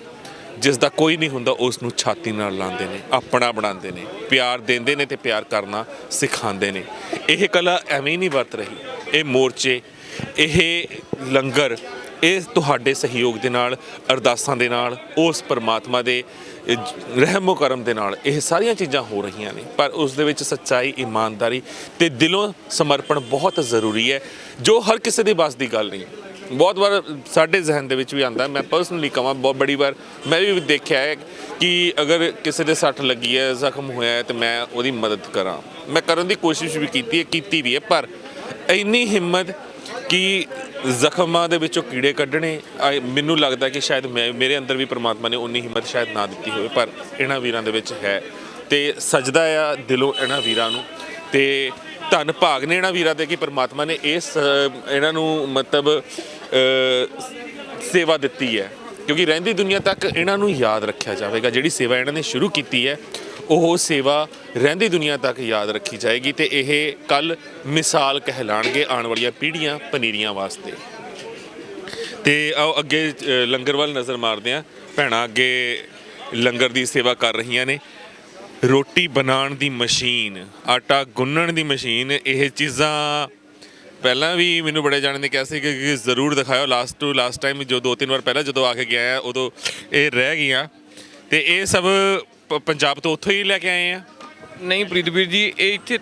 A: ਜਿਸ ਦਾ ਕੋਈ ਨਹੀਂ ਹੁੰਦਾ ਉਸ ਨੂੰ ਛਾਤੀ ਨਾਲ ਲਾਉਂਦੇ ਨੇ, ਆਪਣਾ ਬਣਾਉਂਦੇ ਨੇ, ਪਿਆਰ ਦਿੰਦੇ ਨੇ ਤੇ ਪਿਆਰ ਕਰਨਾ ਸਿਖਾਉਂਦੇ ਨੇ। ਇਹ ਕਲਾ ਐਵੇਂ ਨਹੀਂ ਵਰਤ ਰਹੀ। ਇਹ ਮੋਰਚੇ, ਇਹ ਲੰਗਰ, ਇਹ ਤੁਹਾਡੇ ਸਹਿਯੋਗ ਦੇ ਨਾਲ, ਅਰਦਾਸਾਂ ਦੇ ਨਾਲ, ਉਸ ਪਰਮਾਤਮਾ ਦੇ ਰਹਿਮੋ ਕਰਮ ਦੇ ਨਾਲ ਇਹ ਸਾਰੀਆਂ ਚੀਜ਼ਾਂ ਹੋ ਰਹੀਆਂ ਨੇ। ਪਰ ਉਸ ਦੇ ਵਿੱਚ ਸੱਚਾਈ, ਇਮਾਨਦਾਰੀ ਤੇ ਦਿਲੋਂ ਸਮਰਪਣ ਬਹੁਤ ਜ਼ਰੂਰੀ ਹੈ, ਜੋ ਹਰ ਕਿਸੇ ਦੇ ਬਸ ਦੀ ਗੱਲ ਨਹੀਂ। ਬਹੁਤ ਵਾਰ ਸਾਡੇ ਜ਼ਿਹਨ ਦੇ ਵਿੱਚ ਵੀ ਆਉਂਦਾ, ਮੈਂ ਪਰਸਨਲੀ ਕਹਾਂ ਬਹੁਤ ਬੜੀ ਵਾਰ ਮੈਂ ਵੀ ਦੇਖਿਆ ਹੈ ਕਿ ਅਗਰ ਕਿਸੇ ਦੇ ਸੱਟ ਲੱਗੀ ਹੈ, ਜ਼ਖਮ ਹੋਇਆ ਹੈ ਤੇ ਮੈਂ ਉਹਦੀ ਮਦਦ ਕਰਾਂ। ਮੈਂ ਕਰਨ ਦੀ ਕੋਸ਼ਿਸ਼ ਵੀ ਕੀਤੀ ਵੀ ਹੈ, ਪਰ ਇੰਨੀ ਹਿੰਮਤ ਕਿ ਜ਼ਖਮਾਂ ਦੇ ਵਿੱਚੋਂ ਕੀੜੇ ਕੱਢਣੇ, ਮੈਨੂੰ ਲੱਗਦਾ ਕਿ ਸ਼ਾਇਦ ਮੇਰੇ ਅੰਦਰ ਵੀ ਪਰਮਾਤਮਾ ਨੇ ਉਨੀ ਹਿੰਮਤ ਸ਼ਾਇਦ ਨਾ ਦਿੱਤੀ ਹੋਵੇ, ਪਰ ਇਹਨਾਂ ਵੀਰਾਂ ਦੇ ਵਿੱਚ ਹੈ। ਤੇ ਸਜਦਾ ਆ ਦਿਲੋਂ ਇਹਨਾਂ ਵੀਰਾਂ ਨੂੰ, ਤੇ ਧੰਨ ਭਾਗ ਨੇ ਇਹਨਾਂ ਵੀਰਾਂ ਦੇ ਕਿ ਪਰਮਾਤਮਾ ਨੇ ਇਹਨਾਂ ਨੂੰ ਮਤਲਬ ਸੇਵਾ ਦਿੱਤੀ ਹੈ, ਕਿਉਂਕਿ ਰਹਿੰਦੀ ਦੁਨੀਆ ਤੱਕ ਇਹਨਾਂ ਨੂੰ ਯਾਦ ਰੱਖਿਆ ਜਾਵੇਗਾ। ਜਿਹੜੀ ਸੇਵਾ ਇਹਨਾਂ ਨੇ ਸ਼ੁਰੂ ਕੀਤੀ ਹੈ ਉਹ ਸੇਵਾ ਰਹਿੰਦੀ ਦੁਨੀਆ ਤੱਕ ਯਾਦ ਰੱਖੀ ਜਾਏਗੀ, ਤੇ ਇਹ ਕੱਲ ਮਿਸਾਲ ਕਹਿਲਾਣਗੇ ਆਉਣ ਵਾਲੀਆਂ ਪੀੜ੍ਹੀਆਂ ਪਨੀਰੀਆਂ ਵਾਸਤੇ। ਤੇ ਆਓ ਅੱਗੇ ਲੰਗਰ ਵੱਲ ਨਜ਼ਰ ਮਾਰਦੇ ਹਾਂ। ਭੈਣਾਂ ਅੱਗੇ ਲੰਗਰ ਦੀ ਸੇਵਾ ਕਰ ਰਹੀਆਂ ਨੇ। ਰੋਟੀ ਬਣਾਉਣ ਦੀ ਮਸ਼ੀਨ, ਆਟਾ ਗੁੰਨਣ ਦੀ ਮਸ਼ੀਨ, ਇਹ ਚੀਜ਼ਾਂ ਪਹਿਲਾਂ ਵੀ ਮੈਨੂੰ ਬੜੇ ਜਾਣੇ ਨੇ ਕਿਹਾ ਸੀ ਕਿ ਜ਼ਰੂਰ ਦਿਖਾਓ। ਲਾਸਟ ਟਾਈਮ ਜੋ 2-3 ਵਾਰ ਪਹਿਲਾਂ ਜਦੋਂ ਆ ਕੇ ਗਿਆ ਉਦੋਂ ਇਹ ਰਹਿ ਗਈਆਂ, ਤੇ ਇਹ ਸਭ ਪੰਜਾਬ ਤੋਂ ਉੱਥੋਂ ਹੀ ਲੈ ਕੇ ਆਏ ਆ।
B: ਨਹੀਂ ਪ੍ਰੀਤਵੀਰ ਜੀ, ਇਹ ਇੱਥੇ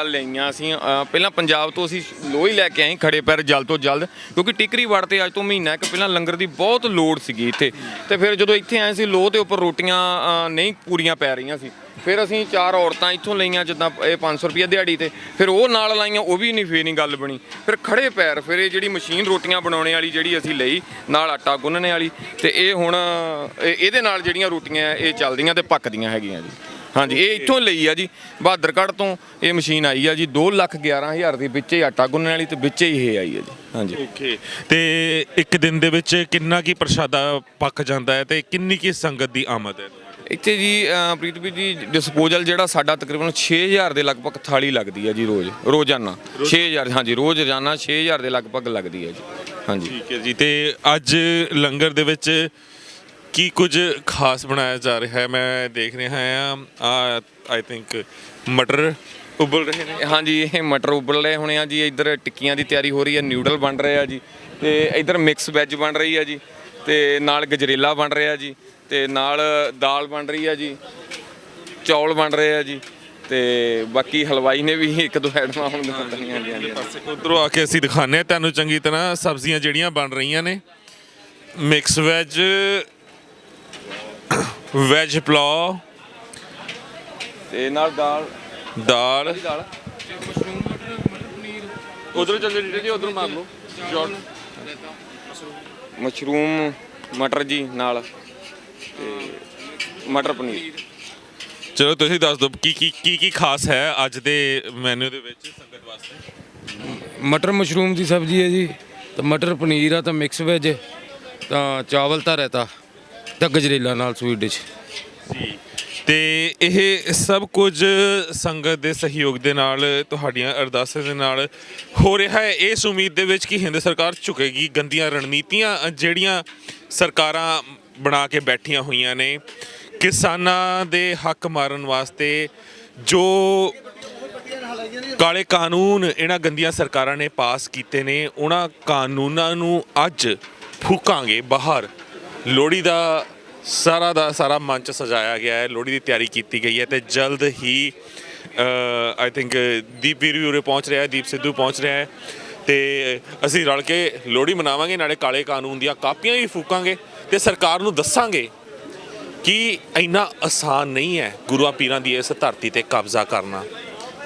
B: ਲਈਆਂ ਅਸੀਂ ਪਹਿਲਾਂ ਪੰਜਾਬ ਤੋਂ ਅਸੀਂ ਲੋਹ ਹੀ ਲੈ ਕੇ ਆਏ ਖੜੇ ਪੈਰ ਜਲਦ ਤੋਂ ਜਲਦ, ਕਿਉਂਕਿ ਟਿਕਰੀ ਵੜ ਤੇ ਅੱਜ ਤੋਂ ਮਹੀਨਾ ਇੱਕ ਪਹਿਲਾਂ ਲੰਗਰ ਦੀ ਬਹੁਤ ਲੋੜ ਸੀਗੀ ਇੱਥੇ। ਤੇ ਫਿਰ ਜਦੋਂ ਇੱਥੇ ਆਏ ਸੀ ਲੋਹ ਦੇ ਉੱਪਰ ਰੋਟੀਆਂ ਨਹੀਂ ਪੂਰੀਆਂ ਪੈ ਰਹੀਆਂ ਸੀ, ਫਿਰ ਅਸੀਂ 4 ਔਰਤਾਂ ਇੱਥੋਂ ਲਈਆਂ, ਜਿੱਦਾਂ ਇਹ 500 ਰੁਪਏ ਦਿਹਾੜੀ ਤੇ, ਫਿਰ ਉਹ ਨਾਲ ਲਾਈਆਂ, ਉਹ ਵੀ ਨਹੀਂ, ਫੇਰ ਨਹੀਂ ਗੱਲ ਬਣੀ। ਫਿਰ ਖੜੇ ਪੈਰ ਫਿਰ ਇਹ ਜਿਹੜੀ ਮਸ਼ੀਨ ਰੋਟੀਆਂ ਬਣਾਉਣੇ ਵਾਲੀ ਜਿਹੜੀ ਅਸੀਂ ਲਈ ਨਾਲ ਆਟਾ ਗੁੰਨਣੇ ਵਾਲੀ, ਤੇ ਇਹ ਹੁਣ ਇਹਦੇ ਨਾਲ ਜਿਹੜੀਆਂ ਰੋਟੀਆਂ ਇਹ ਚੱਲਦੀਆਂ ਤੇ ਪੱਕਦੀਆਂ ਹੈਗੀਆਂ ਜੀ। ਹਾਂਜੀ, ਇਹ ਇੱਥੋਂ ਲਈ ਆ ਜੀ, ਬਹਾਦਰਗੜ੍ਹ ਤੋਂ ਇਹ ਮਸ਼ੀਨ ਆਈ ਆ ਜੀ। 2,11,000 ਦੇ ਵਿੱਚ ਹੀ ਆਟਾ ਗੁੰਨਣ ਵਾਲੀ ਤੇ ਵਿੱਚ ਹੀ ਇਹ ਆਈ ਆ ਜੀ। ਹਾਂਜੀ,
A: ਓਕੇ। ਤੇ ਇੱਕ ਦਿਨ ਦੇ ਵਿੱਚ ਕਿੰਨਾ ਕੀ ਪ੍ਰਸ਼ਾਦਾ ਪੱਕ ਜਾਂਦਾ ਹੈ ਤੇ ਕਿੰਨੀ ਕੀ ਸੰਗਤ ਦੀ ਆਮਦ ਹੈ
B: ਇੱਥੇ ਜੀ? ਪ੍ਰੀਤਵੀਰ ਜੀ, ਡਿਸਪੋਜ਼ਲ ਜਿਹੜਾ ਸਾਡਾ ਤਕਰੀਬਨ 6,000 ਦੇ ਲਗਭਗ ਥਾਲੀ ਲੱਗਦੀ ਹੈ ਜੀ ਰੋਜ਼ਾਨਾ 6,000। ਹਾਂਜੀ, ਰੋਜ਼ਾਨਾ 6,000 ਦੇ ਲਗਭਗ ਲੱਗਦੀ ਹੈ ਜੀ। ਹਾਂਜੀ,
A: ਠੀਕ ਹੈ ਜੀ। ਤੇ ਅੱਜ ਲੰਗਰ ਦੇ ਵਿੱਚ ਕੀ ਕੁਝ ਖਾਸ ਬਣਾਇਆ ਜਾ ਰਿਹਾ ਹੈ? ਮੈਂ ਦੇਖ ਰਿਹਾ ਹਾਂ ਆਈ ਥਿੰਕ ਮਟਰ ਉਬਲ ਰਹੇ ਨੇ।
B: ਹਾਂਜੀ, ਇਹ ਮਟਰ ਉਬਲ ਰਹੇ ਹੋਣੇ ਆ ਜੀ। ਇੱਧਰ ਟਿੱਕੀਆਂ ਦੀ ਤਿਆਰੀ ਹੋ ਰਹੀ ਹੈ, ਨਿਊਡਲ ਬਣ ਰਹੇ ਆ ਜੀ, ਤੇ ਇੱਧਰ ਮਿਕਸ ਵੈਜ ਬਣ ਰਹੀ ਹੈ ਜੀ, ਤੇ ਨਾਲ ਗਜਰੇਲਾ ਬਣ ਰਿਹਾ ਜੀ, ਤੇ ਨਾਲ ਦਾਲ ਬਣ ਰਹੀ ਹੈ ਜੀ, ਚੌਲ ਬਣ ਰਹੇ ਆ ਜੀ, ਤੇ ਬਾਕੀ ਹਲਵਾਈ ਨੇ ਵੀ 1-2 ਐਟਮਾਂ ਹੁਣ ਦਿੱਤੀਆਂ। ਹਾਂਜੀ,
A: ਉੱਧਰੋਂ ਆ ਕੇ ਅਸੀਂ ਦਿਖਾਉਂਦੇ ਹਾਂ ਤੁਹਾਨੂੰ ਚੰਗੀ ਤਰ੍ਹਾਂ ਸਬਜ਼ੀਆਂ ਜਿਹੜੀਆਂ ਬਣ ਰਹੀਆਂ ਨੇ। ਮਿਕਸ ਵੈਜ ਪੁਲਾਓ
B: ਤੇ ਨਾਲ ਦਾਲ
A: ਉਧਰੋਂ ਚੱਲ ਜੀ, ਉਧਰੋਂ ਮਾਰ ਲਓ
B: ਮਸ਼ਰੂਮ ਮਟਰ ਜੀ, ਨਾਲ ਤੇ ਮਟਰ ਪਨੀਰ।
A: ਚਲੋ ਤੁਸੀਂ ਦੱਸ ਦਿਓ ਕੀ ਖਾਸ ਹੈ ਅੱਜ ਦੇ ਮੈਨੂ ਦੇ ਵਿੱਚ ਸੰਗਤ ਵਾਸਤੇ?
C: ਮਟਰ ਮਸ਼ਰੂਮ ਦੀ ਸਬਜ਼ੀ ਹੈ ਜੀ, ਤਾਂ ਮਟਰ ਪਨੀਰ ਆ, ਤਾਂ ਮਿਕਸ ਵੈਜ, ਤਾਂ ਚਾਵਲ ਤਾਂ ਰਹਿਤਾ, ਤਾਂ ਗਜਰੇਲਾ ਨਾਲ ਸਵੀਟ ਡਿਸ਼
A: ਜੀ। ਤੇ ਇਹ ਸਭ ਕੁਝ ਸੰਗਤ ਦੇ ਸਹਿਯੋਗ ਦੇ ਨਾਲ, ਤੁਹਾਡੀਆਂ ਅਰਦਾਸਾਂ ਦੇ ਨਾਲ ਹੋ ਰਿਹਾ ਹੈ, ਇਸ ਉਮੀਦ ਦੇ ਵਿੱਚ ਕਿ ਹਿੰਦ ਸਰਕਾਰ ਝੁਕੇਗੀ। ਗੰਦੀਆਂ ਰਣਨੀਤੀਆਂ ਜਿਹੜੀਆਂ ਸਰਕਾਰਾਂ ਬਣਾ ਕੇ ਬੈਠੀਆਂ ਹੋਈਆਂ ਨੇ ਕਿਸਾਨਾਂ ਦੇ ਹੱਕ ਮਾਰਨ ਵਾਸਤੇ, ਜੋ ਕਾਲੇ ਕਾਨੂੰਨ ਇਹਨਾਂ ਗੰਦੀਆਂ ਸਰਕਾਰਾਂ ਨੇ ਪਾਸ ਕੀਤੇ ਨੇ, ਉਹਨਾਂ ਕਾਨੂੰਨਾਂ ਨੂੰ ਅੱਜ ਫੂਕਾਂਗੇ ਬਾਹਰ। ਲੋਹੜੀ ਦਾ ਸਾਰਾ ਮੰਚ ਸਜਾਇਆ ਗਿਆ ਹੈ, ਲੋਹੜੀ ਦੀ ਤਿਆਰੀ ਕੀਤੀ ਗਈ ਹੈ, ਤੇ ਜਲਦ ਹੀ ਆਈ ਥਿੰਕ ਦੀਪ ਵੀਰ ਵੀ ਉਰੇ ਪਹੁੰਚ ਰਿਹਾ ਹੈ, ਦੀਪ ਸਿੱਧੂ ਪਹੁੰਚ ਰਿਹਾ ਹੈ, ਤੇ ਅਸੀਂ ਰਲ ਕੇ ਲੋਹੜੀ ਮਨਾਵਾਂਗੇ, ਨਾਲੇ ਕਾਲੇ ਕਾਨੂੰਨ ਦੀਆਂ ਕਾਪੀਆਂ ਵੀ ਫੂਕਾਂਗੇ, ਤੇ ਸਰਕਾਰ ਨੂੰ ਦੱਸਾਂਗੇ ਕਿ ਇੰਨਾ ਆਸਾਨ ਨਹੀਂ ਹੈ ਗੁਰੂਆਂ ਪੀਰਾਂ ਦੀ ਇਸ ਧਰਤੀ ਤੇ ਕਬਜ਼ਾ ਕਰਨਾ।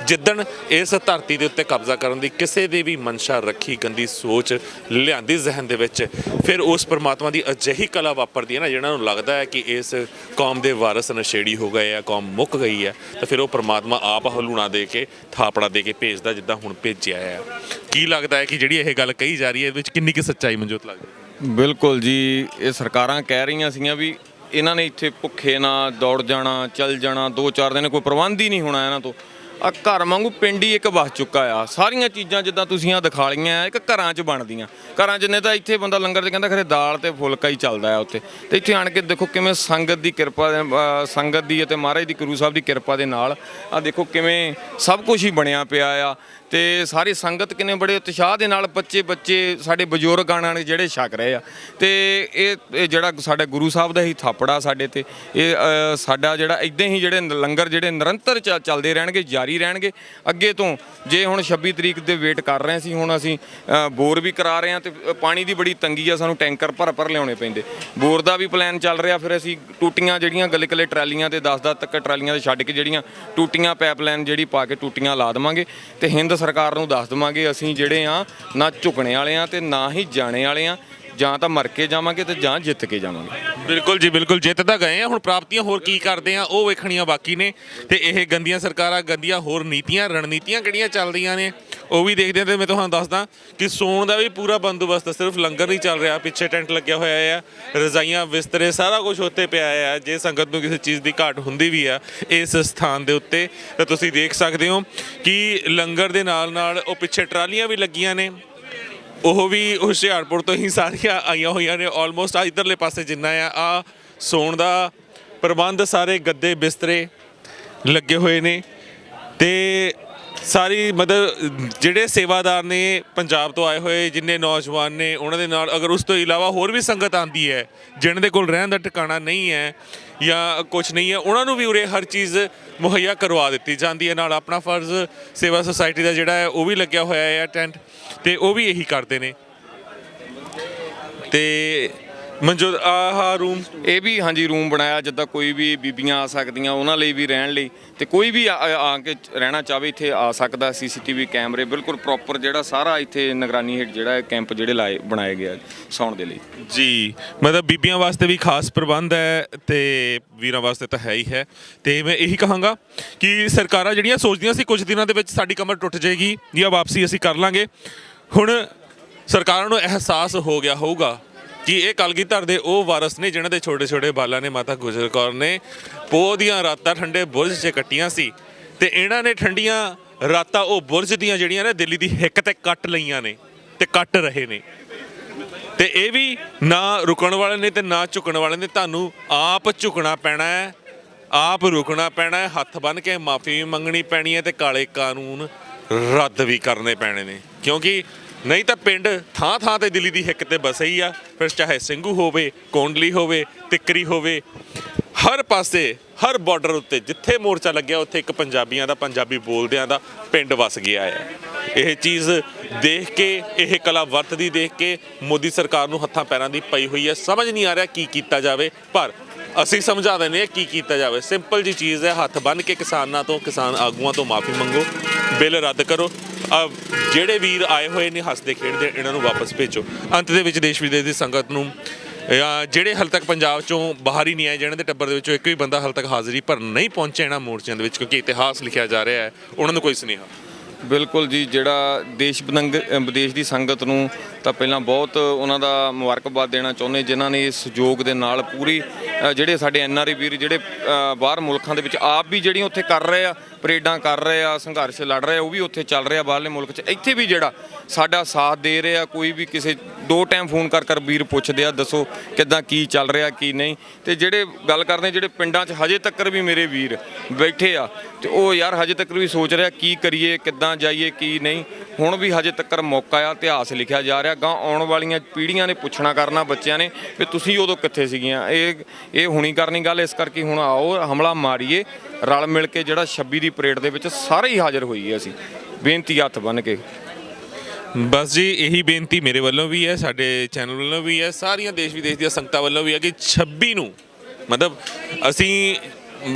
A: ਜਿੱਦਣ ਇਸ ਧਰਤੀ ਦੇ ਉੱਤੇ ਕਬਜ਼ਾ ਕਰਨ ਦੀ ਕਿਸੇ ਦੇ ਵੀ ਮਨਸ਼ਾ ਰੱਖੀ, ਗੰਦੀ ਸੋਚ ਲਿਆਂਦੀ ਜ਼ਿਹਨ ਦੇ ਵਿੱਚ, ਫਿਰ ਉਸ ਪਰਮਾਤਮਾ ਦੀ ਅਜਿਹੀ ਕਲਾ ਵਾਪਰਦੀ ਹੈ ਨਾ, ਜਿਹਨਾਂ ਨੂੰ ਲੱਗਦਾ ਹੈ ਕਿ ਇਸ ਕੌਮ ਦੇ ਵਾਰਸ ਨਸ਼ੇੜੀ ਹੋ ਗਏ ਆ, ਕੌਮ ਮੁੱਕ ਗਈ ਹੈ, ਤਾਂ ਫਿਰ ਉਹ ਪਰਮਾਤਮਾ ਆਪ ਹਲੂਣਾ ਦੇ ਕੇ, ਥਾਪੜਾ ਦੇ ਕੇ ਭੇਜਦਾ, ਜਿੱਦਾਂ ਹੁਣ ਭੇਜਿਆ ਹੈ। ਕੀ ਲੱਗਦਾ ਹੈ ਕਿ ਜਿਹੜੀ ਇਹ ਗੱਲ ਕਹੀ ਜਾ ਰਹੀ ਹੈ, ਇਹਦੇ ਵਿੱਚ ਕਿੰਨੀ ਕੁ ਸੱਚਾਈ ਮਨਜੋਤ ਲੱਗਦੀ?
B: ਬਿਲਕੁਲ ਜੀ, ਇਹ ਸਰਕਾਰਾਂ ਕਹਿ ਰਹੀਆਂ ਸੀਗੀਆਂ ਵੀ ਇਹਨਾਂ ਨੇ ਇੱਥੇ ਭੁੱਖੇ ਨਾ ਦੌੜ ਜਾਣਾ, ਚੱਲ ਜਾਣਾ, 2-4 ਦਿਨ ਕੋਈ ਪ੍ਰਬੰਧ ਹੀ ਨਹੀਂ ਹੋਣਾ ਇਹਨਾਂ ਤੋਂ। ਆ ਘਰ ਵਾਂਗੂ ਪਿੰਡ ਹੀ ਇੱਕ ਵਸ ਚੁੱਕਾ ਆ। ਸਾਰੀਆਂ ਚੀਜ਼ਾਂ ਜਿੱਦਾਂ ਤੁਸੀਂ ਆ ਦਿਖਾ ਲਈਆਂ ਇੱਕ ਘਰਾਂ 'ਚ ਬਣਦੀਆਂ। ਘਰਾਂ 'ਚ ਨੇ ਤਾਂ ਇੱਥੇ ਬੰਦਾ ਲੰਗਰ 'ਚ ਕਹਿੰਦਾ ਖਰੇ ਦਾਲ ਤੇ ਫੁਲਕਾ ਹੀ ਚੱਲਦਾ ਆ ਉੱਥੇ, ਤੇ ਇੱਥੇ ਆਣ ਕੇ ਦੇਖੋ ਕਿਵੇਂ ਸੰਗਤ ਦੀ ਕਿਰਪਾ, ਸੰਗਤ ਦੀ ਅਤੇ ਮਹਾਰਾਜ ਦੀ ਗੁਰੂ ਸਾਹਿਬ ਦੀ ਕਿਰਪਾ ਦੇ ਨਾਲ ਆ ਦੇਖੋ ਕਿਵੇਂ ਸਭ ਕੁਝ ਹੀ ਬਣਿਆ ਪਿਆ ਆ। ਤੇ ਸਾਰੀ ਸੰਗਤ ਕਿੰਨੇ ਬੜੇ ਉਤਸ਼ਾਹ ਦੇ ਨਾਲ ਬੱਚੇ ਸਾਡੇ ਬਜ਼ੁਰਗ ਆਣ ਜਿਹੜੇ ਛਕ ਰਹੇ ਆ। ਤੇ ਇਹ ਜਿਹੜਾ ਸਾਡੇ ਗੁਰੂ ਸਾਹਿਬ ਦਾ ਹੀ ਥਾਪੜਾ ਸਾਡੇ ਤੇ, ਇਹ ਸਾਡਾ ਜਿਹੜਾ ਇਦਾਂ ਹੀ ਜਿਹੜੇ ਲੰਗਰ ਜਿਹੜੇ ਨਿਰੰਤਰ ਚੱਲਦੇ ਰਹਿਣਗੇ, ਜਾਰੀ ਰਹਿਣਗੇ ਅੱਗੇ ਤੋਂ। ਜੇ ਹੁਣ 26 ਤਰੀਕ ਦੇ ਵੇਟ ਕਰ ਰਹੇ ਸੀ, ਹੁਣ ਅਸੀਂ ਬੋਰ ਵੀ ਕਰਾ ਰਹੇ ਹਾਂ ਤੇ ਪਾਣੀ ਦੀ ਬੜੀ ਤੰਗੀ ਆ, ਸਾਨੂੰ ਟੈਂਕਰ ਭਰ ਲਿਆਉਣੇ ਪੈਂਦੇ। ਬੋਰ ਦਾ ਵੀ ਪਲਾਨ ਚੱਲ ਰਿਹਾ, ਫਿਰ ਅਸੀਂ ਟੂਟੀਆਂ ਜਿਹੜੀਆਂ ਗੱਲੇ ਟਰਾਲੀਆਂ ਤੇ 10 ਤੱਕ ਟਰਾਲੀਆਂ ਦੇ ਛੱਡ ਕੇ ਜਿਹੜੀਆਂ ਟੂਟੀਆਂ ਪਾਈਪਲਾਈਨ ਜਿਹੜੀ ਪਾ ਕੇ ਟੂਟੀਆਂ ਲਾ ਦੇਵਾਂਗੇ। ਤੇ ਹਿੰਦ ਸਰਕਾਰ ਨੂੰ ਦੱਸ ਦੇਵਾਂਗੇ ਅਸੀਂ ਜਿਹੜੇ ਆ ਨਾ ਝੁਕਣੇ ਵਾਲੇ ਆ ਤੇ ਨਾ ਹੀ ਜਾਣੇ ਵਾਲੇ ਆ, ਜਾਂ ਤਾਂ ਮਰ ਕੇ ਜਾਵਾਂਗੇ ਤੇ ਜਾਂ ਜਿੱਤ ਕੇ ਜਾਵਾਂਗੇ।
A: ਬਿਲਕੁਲ ਜੀ, ਬਿਲਕੁਲ। ਜਿੱਤ ਤਾਂ ਗਏ ਆ, ਹੁਣ ਪ੍ਰਾਪਤੀਆਂ ਹੋਰ ਕੀ ਕਰਦੇ ਆ ਉਹ ਵੇਖਣੀਆਂ ਬਾਕੀ ਨੇ। ਤੇ ਇਹ ਗੰਦੀਆਂ ਸਰਕਾਰਾਂ, ਗੰਦੀਆਂ ਹੋਰ ਨੀਤੀਆਂ, ਰਣਨੀਤੀਆਂ ਕਿਹੜੀਆਂ ਚੱਲਦੀਆਂ ਨੇ ਉਹ ਵੀ ਦੇਖਦੇ ਆ। ਤੇ ਮੈਂ ਤੁਹਾਨੂੰ ਦੱਸਦਾ ਕਿ ਸੌਣ ਦਾ ਵੀ ਪੂਰਾ ਬੰਦੋਬਸਤ, ਸਿਰਫ ਲੰਗਰ ਨਹੀਂ ਚੱਲ ਰਿਹਾ, ਪਿੱਛੇ ਟੈਂਟ ਲੱਗਿਆ ਹੋਇਆ ਆ, ਰਜ਼ਾਈਆਂ, ਬਿਸਤਰੇ, ਸਾਰਾ ਕੁਝ ਉੱਤੇ ਪਿਆ ਆ। ਜੇ ਸੰਗਤ ਨੂੰ ਕਿਸੇ ਚੀਜ਼ ਦੀ ਘਾਟ ਹੁੰਦੀ ਵੀ ਆ ਇਸ ਸਥਾਨ ਦੇ ਉੱਤੇ, ਤਾਂ ਤੁਸੀਂ ਦੇਖ ਸਕਦੇ ਹੋ ਕਿ ਲੰਗਰ ਦੇ ਨਾਲ ਨਾਲ ਉਹ ਪਿੱਛੇ ਟਰਾਲੀਆਂ ਵੀ ਲੱਗੀਆਂ ਨੇ, ਉਹ ਵੀ ਹੁਸ਼ਿਆਰਪੁਰ ਤੋਂ ਹੀ ਸਾਰੀਆਂ ਆਈਆਂ ਹੋਈਆਂ ਨੇ ਆਲਮੋਸਟ। ਆ ਇੱਧਰਲੇ ਪਾਸੇ ਜਿੰਨਾ ਆ ਸੌਣ ਦਾ ਪ੍ਰਬੰਧ, ਸਾਰੇ ਗੱਦੇ ਬਿਸਤਰੇ ਲੱਗੇ ਹੋਏ ਨੇ। ਤੇ ਸਾਰੀ ਮਤਲਬ ਜਿਹੜੇ ਸੇਵਾਦਾਰ ਨੇ ਪੰਜਾਬ ਤੋਂ ਆਏ ਹੋਏ, ਜਿੰਨੇ ਨੌਜਵਾਨ ਨੇ, ਉਹਨਾਂ ਦੇ ਨਾਲ ਅਗਰ ਉਸ ਤੋਂ ਇਲਾਵਾ ਹੋਰ ਵੀ ਸੰਗਤ ਆਉਂਦੀ ਹੈ ਜਿਹਨਾਂ ਦੇ ਕੋਲ ਰਹਿਣ ਦਾ ਟਿਕਾਣਾ ਨਹੀਂ ਹੈ ਜਾਂ ਕੁਝ ਨਹੀਂ ਹੈ, ਉਹਨਾਂ ਨੂੰ ਵੀ ਉਰੇ ਹਰ ਚੀਜ਼ ਮੁਹੱਈਆ ਕਰਵਾ ਦਿੱਤੀ ਜਾਂਦੀ ਹੈ। ਨਾਲ ਆਪਣਾ ਫਰਜ਼ ਸੇਵਾ ਸੁਸਾਇਟੀ ਦਾ ਜਿਹੜਾ ਹੈ ਉਹ ਵੀ ਲੱਗਿਆ ਹੋਇਆ ਹੈ ਟੈਂਟ, ਤੇ ਉਹ ਵੀ ਇਹੀ ਕਰਦੇ ਨੇ। ਤੇ ਮਨਜੋਤ ਆਹ ਰੂਮ,
B: ਇਹ ਵੀ ਹਾਂਜੀ ਰੂਮ ਬਣਾਇਆ ਜਿੱਦਾਂ ਕੋਈ ਵੀ ਬੀਬੀਆਂ ਆ ਸਕਦੀਆਂ ਉਹਨਾਂ ਲਈ ਵੀ ਰਹਿਣ ਲਈ, ਤੇ ਕੋਈ ਵੀ ਆ ਕੇ ਰਹਿਣਾ ਚਾਹਵੇ ਇੱਥੇ ਆ ਸਕਦਾ। CCTV ਕੈਮਰੇ ਬਿਲਕੁਲ ਪ੍ਰੋਪਰ, ਜਿਹੜਾ ਸਾਰਾ ਇੱਥੇ ਨਿਗਰਾਨੀ ਹੇਠ ਜਿਹੜਾ ਕੈਂਪ ਜਿਹੜੇ ਬਣਾਏ ਗਏ ਸੌਣ ਦੇ ਲਈ
A: ਜੀ। ਮਤਲਬ ਬੀਬੀਆਂ ਵਾਸਤੇ ਵੀ ਖਾਸ ਪ੍ਰਬੰਧ ਹੈ ਤੇ ਵੀਰਾਂ ਵਾਸਤੇ ਤਾਂ ਹੈ ਹੀ ਹੈ। ਤੇ ਮੈਂ ਇਹੀ ਕਹਾਂਗਾ ਕਿ ਸਰਕਾਰਾਂ ਜਿਹੜੀਆਂ ਸੋਚਦੀਆਂ ਸੀ ਕੁਝ ਦਿਨਾਂ ਦੇ ਵਿੱਚ ਸਾਡੀ ਕਮਰ ਟੁੱਟ ਜਾਏਗੀ ਜਾਂ ਵਾਪਸੀ ਅਸੀਂ ਕਰ ਲਾਂਗੇ, ਹੁਣ ਸਰਕਾਰਾਂ ਨੂੰ ਅਹਿਸਾਸ ਹੋ ਗਿਆ ਹੋਊਗਾ ਕਿ ਇਹ ਕਲਗੀਧਰ ਦੇ ਉਹ ਵਾਰਸ ਨੇ ਜਿਨ੍ਹਾਂ ਦੇ ਛੋਟੇ ਬਾਲਾਂ ਨੇ ਮਾਤਾ ਗੁਜਰ ਕੌਰ ਨੇ ਪੋਹ ਦੀਆਂ ਰਾਤਾਂ ਠੰਡੇ ਬੁਰਜ 'ਚ ਕੱਟੀਆਂ ਸੀ, ਤੇ ਇਹਨਾਂ ਨੇ ਠੰਡੀਆਂ ਰਾਤਾਂ ਉਹ ਬੁਰਜ ਦੀਆਂ ਜਿਹੜੀਆਂ ਨੇ ਦਿੱਲੀ ਦੀ ਹਿੱਕ ਤੇ ਕੱਟ ਲਈਆਂ ਨੇ ਤੇ ਕੱਟ ਰਹੇ ਨੇ। ਤੇ ਇਹ ਵੀ ਨਾ ਰੁਕਣ ਵਾਲੇ ਨੇ ਤੇ ਨਾ ਝੁਕਣ ਵਾਲੇ ਨੇ। ਤੁਹਾਨੂੰ ਆਪ ਝੁਕਣਾ ਪੈਣਾ ਹੈ, ਆਪ ਰੁਕਣਾ ਪੈਣਾ ਹੈ, ਹੱਥ ਬੰਨ੍ਹ ਕੇ ਮਾਫੀ ਵੀ ਮੰਗਣੀ ਪੈਣੀ ਹੈ, ਤੇ ਕਾਲੇ ਕਾਨੂੰਨ ਰੱਦ ਵੀ ਕਰਨੇ ਪੈਣੇ ਨੇ। ਕਿਉਂਕਿ ਨਹੀਂ ਤਾਂ ਪਿੰਡ ਥਾਂ ਤੇ ਦਿੱਲੀ ਦੀ ਹਿੱਕ ਤੇ ਵਸੇ ਹੀ ਆ। ਫਿਰ ਚਾਹੇ ਸਿੰਘੂ ਹੋਵੇ, ਕੋਂਡਲੀ ਹੋਵੇ, ਤਿੱਕਰੀ ਹੋਵੇ, ਹਰ ਪਾਸੇ ਹਰ ਬਾਰਡਰ ਉੱਤੇ ਜਿੱਥੇ ਮੋਰਚਾ ਲੱਗਿਆ ਉੱਥੇ ਇੱਕ ਪੰਜਾਬੀਆਂ ਦਾ, ਪੰਜਾਬੀ ਬੋਲਦਿਆਂ ਦਾ ਪਿੰਡ ਵਸ ਗਿਆ ਹੈ। ਇਹ ਚੀਜ਼ ਦੇਖ ਕੇ, ਇਹ ਕਲਾ ਵਰਤਦੀ ਦੇਖ ਕੇ ਮੋਦੀ ਸਰਕਾਰ ਨੂੰ ਹੱਥਾਂ ਪੈਰਾਂ ਦੀ ਪਈ ਹੋਈ ਹੈ। ਸਮਝ ਨਹੀਂ ਆ ਰਿਹਾ ਕੀ ਕੀਤਾ ਜਾਵੇ, ਪਰ ਅਸੀਂ ਸਮਝਾ ਦਿੰਦੇ ਹਾਂ ਕੀ ਕੀਤਾ ਜਾਵੇ। ਸਿੰਪਲ ਜੀ ਚੀਜ਼ ਹੈ, ਹੱਥ ਬੰਨ੍ਹ ਕੇ ਕਿਸਾਨਾਂ ਤੋਂ, ਕਿਸਾਨ ਆਗੂਆਂ ਤੋਂ ਮਾਫੀ ਮੰਗੋ, ਬਿੱਲ ਰੱਦ ਕਰੋ। ਜਿਹੜੇ ਵੀਰ ਆਏ ਹੋਏ ਨੇ ਹੱਸਦੇ ਖੇਡਦੇ, ਇਹਨਾਂ ਨੂੰ ਵਾਪਸ ਭੇਜੋ। ਅੰਤ ਦੇ ਵਿੱਚ ਦੇਸ਼ ਵਿਦੇਸ਼ ਦੀ ਸੰਗਤ ਨੂੰ, ਜਿਹੜੇ ਹਾਲੇ ਤੱਕ ਪੰਜਾਬ ਚੋਂ ਬਾਹਰ ਹੀ ਨਹੀਂ ਆਏ, ਜਿਹਨਾਂ ਦੇ ਟੱਬਰ ਦੇ ਵਿੱਚੋਂ ਇੱਕ ਵੀ ਬੰਦਾ ਹਾਲੇ ਤੱਕ ਹਾਜ਼ਰੀ ਭਰਨ ਨਹੀਂ ਪਹੁੰਚਿਆ ਇਹਨਾਂ ਮੋਰਚਿਆਂ ਦੇ ਵਿੱਚ, ਕਿਉਂਕਿ ਇਤਿਹਾਸ ਲਿਖਿਆ ਜਾ ਰਿਹਾ ਹੈ, ਉਹਨਾਂ ਨੂੰ ਕੋਈ ਸੁਨੇਹਾ?
B: ਬਿਲਕੁਲ ਜੀ, ਜਿਹੜਾ ਵਿਦੇਸ਼ ਦੀ ਸੰਗਤ ਨੂੰ ਤਾਂ ਪਹਿਲਾਂ ਬਹੁਤ ਉਹਨਾਂ ਦਾ ਮੁਬਾਰਕਬਾਦ ਦੇਣਾ ਚਾਹੁੰਦੇ, ਜਿਨ੍ਹਾਂ ਨੇ ਇਸ ਸਹਿਯੋਗ ਦੇ ਨਾਲ ਪੂਰੀ ਜਿਹੜੇ ਸਾਡੇ NRI ਵੀਰ ਜਿਹੜੇ ਬਾਹਰ ਮੁਲਕਾਂ ਦੇ ਵਿੱਚ ਆਪ ਵੀ ਜਿਹੜੀਆਂ ਉੱਥੇ ਕਰ ਰਹੇ ਆ, ਪਰੇਡਾਂ ਕਰ ਰਹੇ ਆ, ਸੰਘਰਸ਼ ਲੜ ਰਹੇ ਆ, ਉਹ ਵੀ ਉੱਥੇ ਚੱਲ ਰਿਹਾ ਬਾਹਰਲੇ ਮੁਲਕ 'ਚ। ਇੱਥੇ ਵੀ ਜਿਹੜਾ ਸਾਡਾ ਸਾਥ ਦੇ ਰਹੇ ਆ, ਕੋਈ ਵੀ ਕਿਸੇ 2 ਟਾਈਮ ਫੋਨ ਕਰ ਵੀਰ ਪੁੱਛਦੇ ਆ, ਦੱਸੋ ਕਿੱਦਾਂ ਕੀ ਚੱਲ ਰਿਹਾ ਕੀ ਨਹੀਂ। ਤੇ ਜਿਹੜੇ ਗੱਲ ਕਰਦੇ ਜਿਹੜੇ ਪਿੰਡਾਂ 'ਚ ਹਜੇ ਤੱਕ ਵੀ ਮੇਰੇ ਵੀਰ ਬੈਠੇ ਆ, ਤੇ ਉਹ ਯਾਰ ਹਜੇ ਤੱਕ ਵੀ ਸੋਚ ਰਿਹਾ ਕੀ ਕਰੀਏ, ਕਿੱਦਾਂ ਜਾਈਏ, ਕੀ ਨਹੀਂ। ਹੁਣ ਵੀ ਹਜੇ ਤੱਕ ਮੌਕਾ ਆ, ਇਤਿਹਾਸ ਲਿਖਿਆ ਜਾ ਰਿਹਾ। ਗਾਂ ਆਉਣ ਵਾਲੀਆਂ ਪੀੜ੍ਹੀਆਂ ਨੇ ਪੁੱਛਣਾ ਕਰਨਾ ਬੱਚਿਆਂ ਨੇ ਵੀ ਤੁਸੀਂ ਉਦੋਂ ਕਿੱਥੇ ਸੀਗੀਆਂ। ਇਹ ਹੁਣੀ ਕਰਨੀ ਗੱਲ, ਇਸ ਕਰਕੇ ਹੁਣ ਆਓ ਹਮਲਾ ਮਾਰੀਏ ਰਲ ਮਿਲ ਕੇ। ਜਿਹੜਾ 26 ਦੀ ਪਰੇਡ ਦੇ ਵਿੱਚ ਸਾਰੇ ਹੀ ਹਾਜ਼ਰ ਹੋਈਏ, ਅਸੀਂ ਬੇਨਤੀ ਹੱਥ ਬੰਨ੍ਹ ਕੇ।
A: ਬਸ ਜੀ, ਇਹੀ ਬੇਨਤੀ ਮੇਰੇ ਵੱਲੋਂ ਵੀ ਹੈ, ਸਾਡੇ ਚੈਨਲ ਵੱਲੋਂ ਵੀ ਹੈ, ਸਾਰੀਆਂ ਦੇਸ਼ ਵਿਦੇਸ਼ ਦੀਆਂ ਸੰਗਤਾਂ ਵੱਲੋਂ ਵੀ ਹੈ ਕਿ 26 ਨੂੰ ਮਤਲਬ ਅਸੀਂ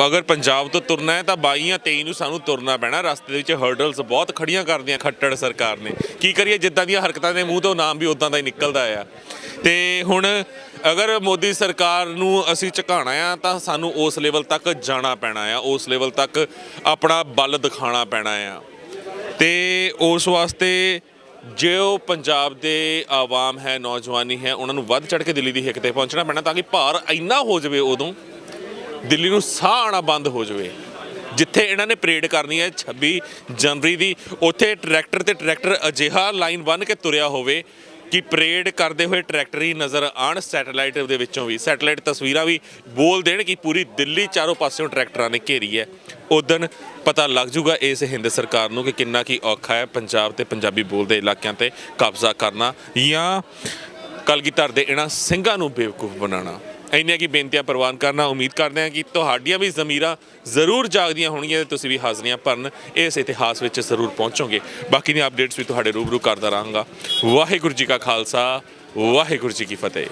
A: ਅਗਰ ਪੰਜਾਬ ਤੋਂ ਤੁਰਨਾ ਹੈ ਤਾਂ 22 ਜਾਂ 23 ਨੂੰ ਸਾਨੂੰ ਤੁਰਨਾ ਪੈਣਾ। ਰਸਤੇ ਦੇ ਵਿੱਚ ਹਰਡਲਸ ਬਹੁਤ ਖੜੀਆਂ ਕਰਦੀਆਂ ਖੱਟੜ ਸਰਕਾਰ ਨੇ। ਕੀ ਕਰੀਏ, ਜਿੱਦਾਂ ਦੀਆਂ ਹਰਕਤਾਂ ਦੇ ਮੂੰਹ ਤੋਂ ਨਾਮ ਵੀ ਉਦਾਂ ਦਾ ਹੀ ਨਿਕਲਦਾ ਆ। ਤੇ ਹੁਣ ਅਗਰ ਮੋਦੀ ਸਰਕਾਰ ਨੂੰ ਅਸੀਂ ਝੁਕਾਉਣਾ ਆ ਤਾਂ ਸਾਨੂੰ ਉਸ ਲੈਵਲ ਤੱਕ ਜਾਣਾ ਪੈਣਾ ਆ, ਉਸ ਲੈਵਲ ਤੱਕ ਆਪਣਾ ਬਲ ਦਿਖਾਉਣਾ ਪੈਣਾ ਆ। ਤੇ ਉਸ ਵਾਸਤੇ ਜੋ ਪੰਜਾਬ ਦੇ ਆਵਾਮ ਹੈ, ਨੌਜਵਾਨੀ ਹੈ, ਉਹਨਾਂ ਨੂੰ ਵੱਧ ਚੜ੍ਹ ਕੇ ਦਿੱਲੀ ਦੀ ਹਿੱਕ ਤੇ ਪਹੁੰਚਣਾ ਪੈਣਾ ਤਾਂ ਕਿ ਭਾਰ ਇੰਨਾ ਹੋ ਜਾਵੇ ਉਦੋਂ ਦਿੱਲੀ ਨੂੰ ਸਾਹ ਆਉਣਾ ਬੰਦ ਹੋ ਜਾਵੇ। ਜਿੱਥੇ ਇਹਨਾਂ ਨੇ ਪਰੇਡ ਕਰਨੀ ਹੈ 26 ਜਨਵਰੀ ਦੀ, ਉੱਥੇ ਟਰੈਕਟਰ ਤੇ ਟਰੈਕਟਰ ਅਜਿਹਾ ਲਾਈਨ ਬੰਨ੍ਹ ਕੇ ਤੁਰਿਆ ਹੋਵੇ ਕਿ ਪਰੇਡ ਕਰਦੇ ਹੋਏ ਟਰੈਕਟਰ ਹੀ ਨਜ਼ਰ ਆਉਣ। ਸੈਟੇਲਾਈਟ ਦੇ ਵਿੱਚੋਂ ਵੀ ਸੈਟੇਲਾਈਟ ਤਸਵੀਰਾਂ ਵੀ ਬੋਲ ਦੇਣ ਕਿ ਪੂਰੀ ਦਿੱਲੀ ਚਾਰੋਂ ਪਾਸਿਓਂ ਟਰੈਕਟਰਾਂ ਨੇ ਘੇਰੀ ਹੈ। ਉਦੋਂ ਪਤਾ ਲੱਗ ਜੂਗਾ ਇਸ ਹਿੰਦ ਸਰਕਾਰ ਨੂੰ ਕਿ ਕਿੰਨਾ ਕੀ ਔਖਾ ਹੈ ਪੰਜਾਬ ਤੇ ਪੰਜਾਬੀ ਬੋਲਦੇ ਇਲਾਕਿਆਂ ਤੇ ਕਬਜ਼ਾ ਕਰਨਾ ਜਾਂ ਕਲਗੀਧਰ ਦੇ ਇਹਨਾਂ ਸਿੰਘਾਂ ਨੂੰ ਬੇਵਕੂਫ ਬਣਾਉਣਾ। ਇੰਨੀਆਂ ਕੀ ਬੇਨਤੀਆਂ ਪ੍ਰਵਾਨ ਕਰਨਾ। ਉਮੀਦ ਕਰਦੇ ਹਾਂ ਕਿ ਤੁਹਾਡੀਆਂ ਵੀ ਜ਼ਮੀਰਾਂ ਜ਼ਰੂਰ ਜਾਗਦੀਆਂ ਹੋਣਗੀਆਂ ਤੇ ਤੁਸੀਂ ਵੀ ਹਾਜ਼ਰੀਆਂ ਭਰਨ ਇਸ ਇਤਿਹਾਸ ਵਿੱਚ ਜ਼ਰੂਰ ਪਹੁੰਚੋਗੇ। ਬਾਕੀ ਦੀਆਂ ਅਪਡੇਟਸ ਵੀ ਤੁਹਾਡੇ ਰੂਬਰੂ ਕਰਦਾ ਰਹਾਂਗਾ। ਵਾਹਿਗੁਰੂ ਜੀ ਕਾ ਖਾਲਸਾ, ਵਾਹਿਗੁਰੂ ਜੀ ਕੀ ਫਤਿਹ।